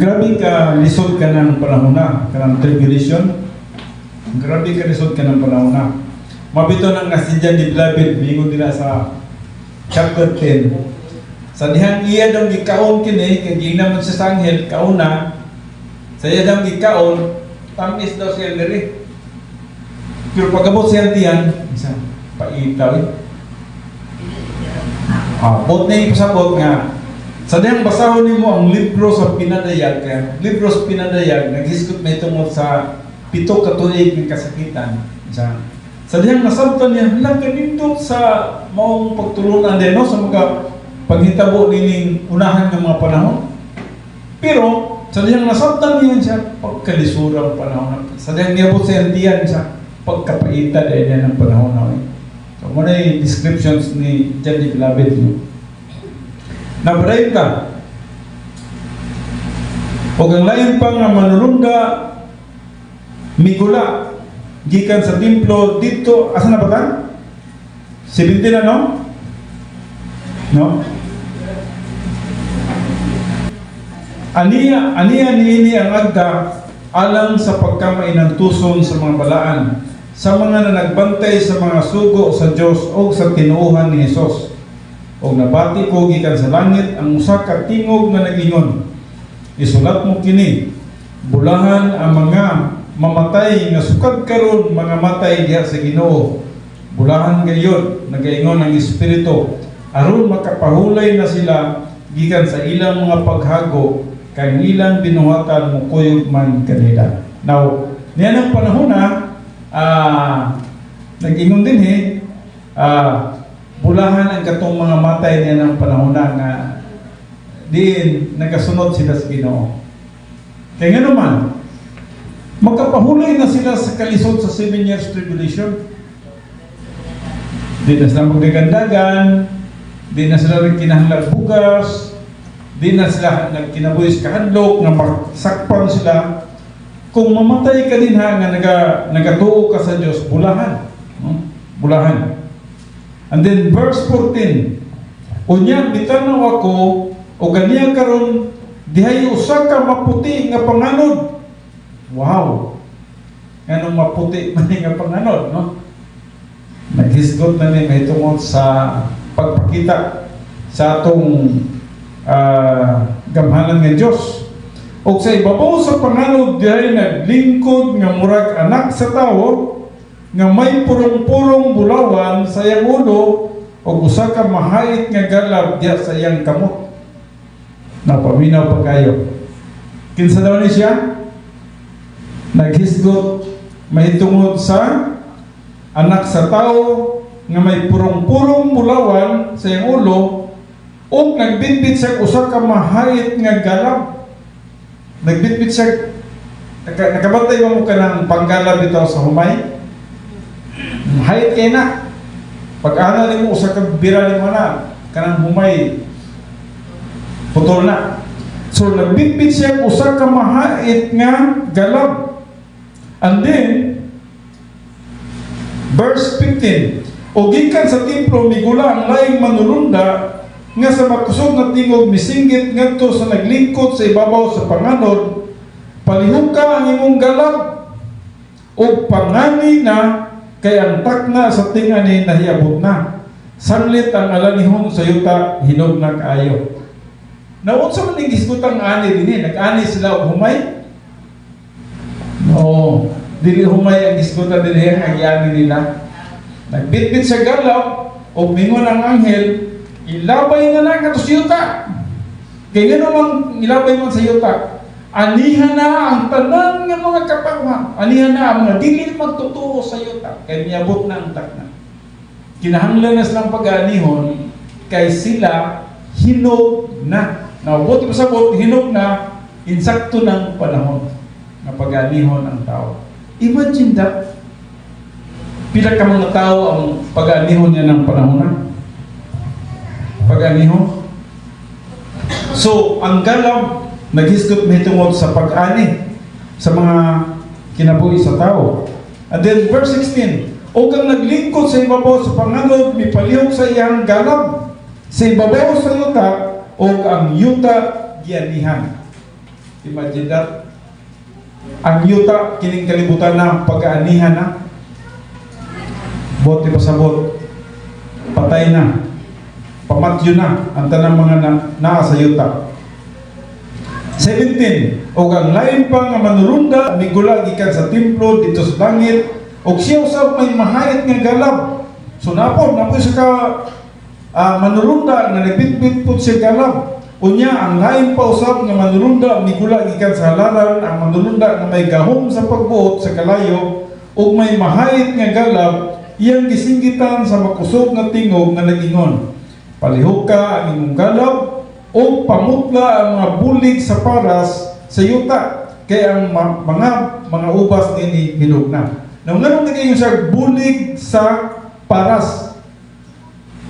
Grabe ka lisod ka ng panahon na, kanang tribulation. Grabe ka lisod ka ng panahon na. Mabito nang nasidyan ni Beloved, mingon nila sa chapter 10. Sa dihang iya daw gikaon kini, kaya ginaman sa sanghel, kauna, sa iya daw gikaon, tamis daw siya diri. Pero pagkabot siya diyan, isa, paitaw eh. Bot na yung pasabot nga, sa diyang basahon nimo ang libro sa pinadayag, kaya libro sa pinadayag, naghiskot may tungod sa 7 katuig ng kasakitan. Sa diyang nasabtan niya, lang ganito sa maong pagtulunan din, no? Sa mga paghitabo nining unahan ng mga panahon. Pero, sa diyang nasabtan niya siya, pagkalisurang panahon. Sa diyang niyabot sa yantiyan siya, pagkapaita dahil yan ng panahon na. So, muna yung descriptions ni Johnny Beloved niyo. Nabarayin ka. O ang lain pa nga manulunda, migula, gikan sa templo dito, asa na ba ka? 17 na, no? No? Aniya niini ang agda alang sa pagkamay ng tuson sa mga balaan, sa mga na nagbantay sa mga sugo sa Diyos o sa tinuuhan ni Jesus. O nabati ko gikan sa langit ang usa ka tingog nga nagingon, isulat mo kini, bulahan ang mga mamatay nga sukad karon mga matay diha sa Ginoo. Bulahan gayon nagaingon ang Espiritu aron makapahulay na sila gikan sa ilang mga paghago kay ilang binuhatan mo kuyog man kanila. Now, niyan ang panahon na nag-ingon din bulahan ang katong mga matay niya ng panahon na nga diin nagasunod sila sa Ginoo. Kaya nga naman, magkapahulay na sila sa kalisod sa 7 years tribulation. Di na sila magdagandagan, di na sila rin kinahanglag bugas, di na sila nagkinabuhis kahadlok, nga magsakpan sila. Kung mamatay ka din ha, nga nagatuo ka sa Diyos, bulahan. Bulahan. And then verse 14, unya bitanaw ako o ganiya karon dihay usa ka maputi nga panganod. Wow. Anong maputi man nga panganod, no? Naghisgot na ni may tungod sa pagpakita sa atong gamhanan nga Dios. O sa ibabaw sa panganod dihay naglingkod nga murag anak sa tawo, nga may purong-purong bulawan sa iyang ulo o usa ka mahait nga galab diya sa iyang kamot. Napaminaw pa kayo. Kinsa daw ni siya? Naghisgot mahitungod sa anak sa tao nga may purong-purong bulawan sa iyang ulo o nagbitbit siya usa ka mahait nga galab. Nagbitbit siya, nakabantay mo ka ng panggalab dito sa humay? Hayat kayo na. Pag-ana rin mo, usa kang bira rin mo na, kanang humay, putol na. So, nagbitbit siya, usa ka mahait nga galab. And then, verse 15, o gikan sa templo, migula ang laing manulunda, nga sa makusog na tingog, misinggit ngadto sa naglingkod sa ibabaw sa panganod, palihog ka ang imong galab, o pangani na, kay ang takna sa tingani nahiabot na. Sanlit ang alanihon sa yuta, hinog na kaayo. Naunsa man yung gisgutang ani din nag-ani sila o humay? No. dili humay ang gisgutan dili ang agyani nila. Nagbitbit sa galap o mingon ang anghel, ilabay na lang kato sa yuta. Kaya namang ilabay man sa yuta, anihan na ang tanan ng mga kapangha, anihan na ang mga dili magtuturo sa yuta, kaya niabot na ang takna. Kinahanglan na silang pag-aanihon, kay sila hinog na. Naabot pa sa bot, hinog na, insakto ng panahon na pag-aanihon ang tao. Imagine that, pila ka mga tao ang pag-aanihon niya ng panahon na? Pag-aanihon? So, ang galab, naghisgot may tungod sa pag-ani sa mga kinabuhi sa tao. And then, verse 16, o kang naglingkod sa ibabaw sa panganod, may palihog sa iyang galab, sa ibabaw sa yuta, o ang yuta gianihan. Imagine that. Ang yuta, kining kalibutan na, pag-aanihan na, bote pasabot, patay na, pamatyo na ang tanang mga naa sa yuta. 17, o ang lain pa nga manurunda migula gikan sa templo dito sa langit, o siya usab may mahayat nga galab. So napoy sa ka manurunda nga nagbitbit pud siya galab. Unya ang lain pa usab nga manurunda migula gikan sa halalan, ang manurunda nga may gahom sa pagbuot sa kalayo, o may mahayat nga galab, iyang gisinggitan sa makusog nga tingog nga nagingon, palihog ka ang imong galab, o pamutla ang mga bulig sa paras sa yuta, kaya ang mga ubas nini hinog na. Now, nga kayo sa bulig sa paras.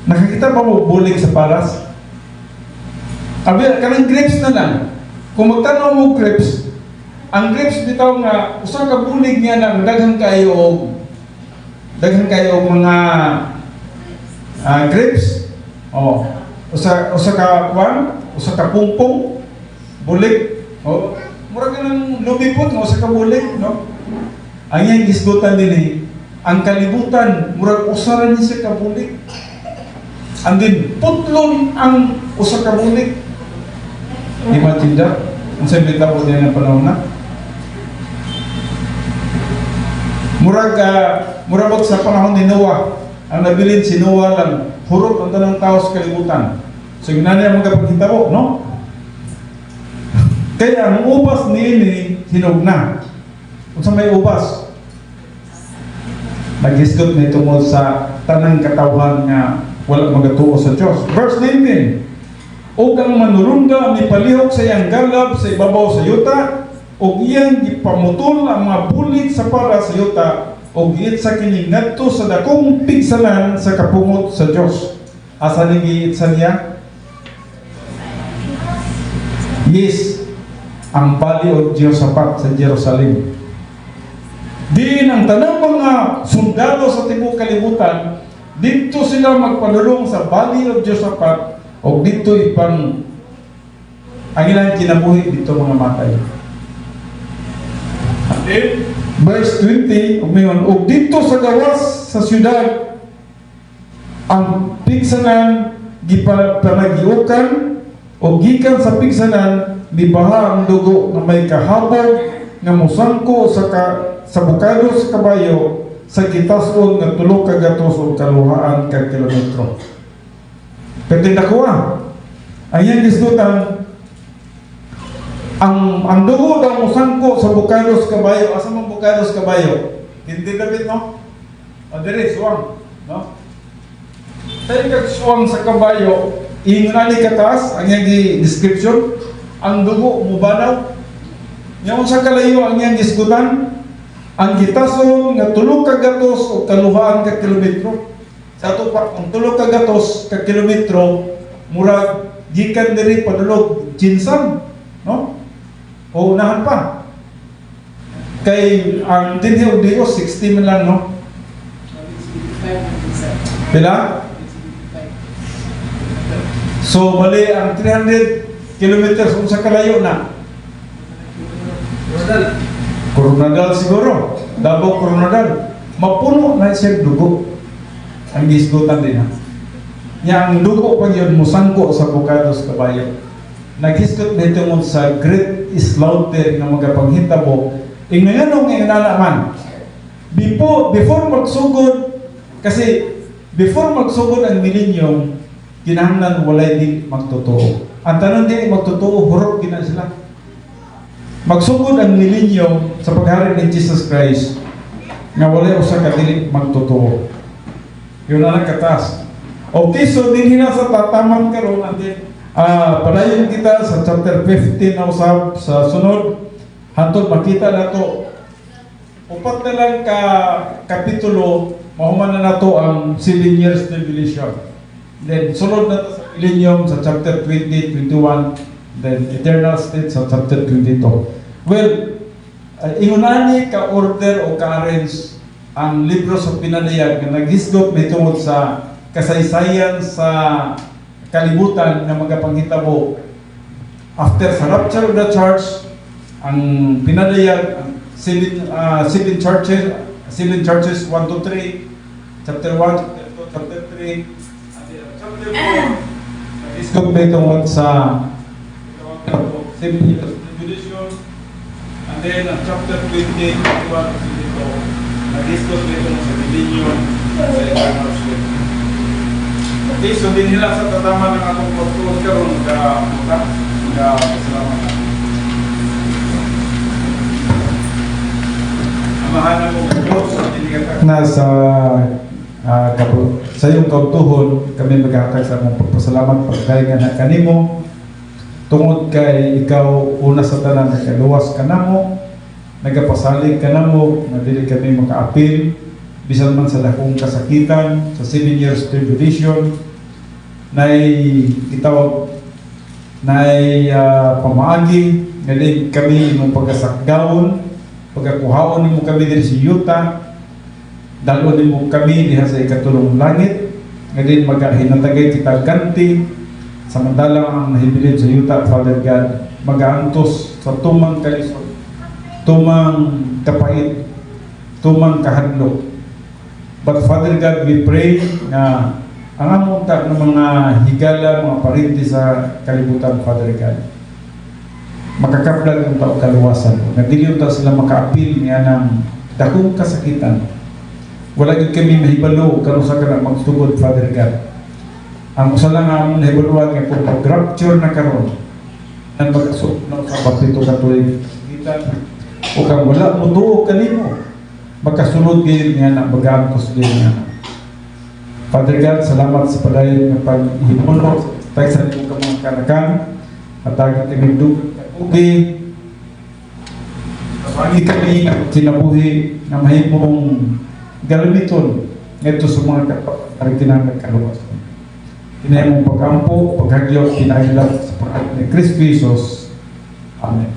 Nakakita ba mo bulig sa paras? Abi, kanang grapes na lang. Kung magtanaw mo grapes, ang grapes bitaw nga, usa ka bulig niya na daghan kayo mga grapes. Oh, usa ka pungpong bulig. Oh, mura ka nang lumipot nga usa ka bulig, no? Ang iyang gisgutan din ang kalibutan murag usa ra ni sa ka bulig. And then putlon ang usa ka bulig. Imagine that. Ang sabi mo din ang panahon na. Murag sa panahon ni Noah, ang nabilin si Noah lang, hurot ang tanang tao sa kalibutan. So, ginanay ang mga paghitabo, no? Kaya ang ubas niini hinog na. Kung sa may ubas, nag-isgot na tungkol sa tanang katawhan nga wala magatuo sa Diyos. Verse 19, o kang manurunda may palihog sa iyang galab sa ibabaw sa yuta, o iyang gipamutol ang mga bulig sa para sa yuta, o giit sa kining ngadto sa dakong pigsalan sa kapungot sa Diyos. Asa ni giit sa niya? Yes, ang Valley of Jehoshaphat sa Jerusalem. Diin ang tanang mga sundalo sa tibok kalibutan, dito sila magpadulong sa Valley of Jehoshaphat, o dito ipang ang ilang kinabuhi dito mga matay. And then, verse 20, o dito sa gawas sa syudad, ang pigsanan gipanagiukan, o gikan sa pigsanan mibaha ang dugo na may kahabog nga musangko sa bukado sa kabayo sa gitason nga 3 ka gatos o kaluhaan ka kilometro. Pwede na kuha. Ang iyang gisgutan, ang dugo daw musangko sa bukado sa kabayo. Asa mong bukado sa kabayo? Hindi David, no? O dire, suwang, no? Tayo kagsuwang sa kabayo, ingunani katas, ang iyang description, ang dugo mubanaw. Yung sa kalayo ang iyang gisgutan, ang gitason nga 3 ka gatos o kaluhaan ka kilometro. Sa ito pa, kung 3 ka gatos ka kilometro, murag gikan diri padulog Jinsan, no? O unahan pa. Kay ang dinhi og Dios 60 man lang, no? Pila? So bali ang 300 kilometers unsa kalayo na? Coronadal siguro. Davao Coronadal. Mapuno na siya dugo. Ang gisgutan din, ha? Yang dugo pag yun musangko sa bukados kabayo. Naghisgot nito mo sa great slaughter ng mga panghitabo. Inganong inalaman. before magsugod, kasi before magsugod ang millennium, kinahanglan walay di magtotoo. Ang tanong di magtotoo, hurot gina sila. Magsugod ang millennium sa paghari ni Jesus Christ, nga walay usa ka dili magtotoo. Yun ang katas. Okay, so din hina sa tataman karon natin. Padayon kita sa chapter 15 na usab sa sunod. Hantod makita nato upat na lang ka kapitulo, mahuman na nato ang 7 years tribulation. Then sunod na to sa millennium sa chapter 20, 21, then eternal state sa chapter 22. Well, ingunani ka order o ka arrange ang libro sa pinaliyag na naghisgot may tungod sa kasaysayan sa kalibutan na magapanghitabo after sa rapture of the church. Ang pinaliyag ang seven churches 1 to 3, chapter 1, chapter 2, chapter 3, and chapter 4 naghisgot may tungod sa 7 years tribulation, and then ang chapter 20, 21, 22 nag-discuss dito sa millennium sa eternal state. Okay, so din nila sa tatama ng atong pagtuod karon ka salamat. Amahan mo Diyos na sa iyong kautuhon kami maghatag sa among pagpasalamat pagkay nga kanimo tungod kay ikaw una sa tanan nakaluwas kanamo, nagapasalig ka na mo na dili kami makaapil bisan man sa dakong kasakitan sa 7 years tribulation nay itawag nay pamaagi nga di kami imong pagkasakgawon pagkakuhaon nimo kami diri sa yuta dalon nimo kami diha sa ikatulong langit nga din magahinatagay kita ganti samantalang ang nahibilin sa yuta Father God magaantos sa tumang kalisod, tumang kapait, tumang kahadlok. But Father God, we pray na ang among ng mga higala, mga parinti sa kalibutan, Father God, makakablag ang tao kaluwasan. Nagdiliw ta sila makaapil niya ng dakong kasakitan. Wala gid kami mahibalo kung sa kana magsugod, Father God. Ang usa lang ang nahibaluan nga kung pag-rapture na karon, ang magkasok na sa papito katuig kasakitan, o kang wala mo tuo kanimo magkasunod kayo nga na mag-aantos kayo nga. Father God, salamat sa padayon ng paghimuno tayo sa iyong mga kanakan at agad kami dugang kapugi pagi kami sinabuhi na mahimong galamiton ito sa mga kapag-aritinang nagkaluwas. Pinay mong pag-ampo, paghagyaw, pinailag sa pagkakas ni Cristo Jesus. Amen.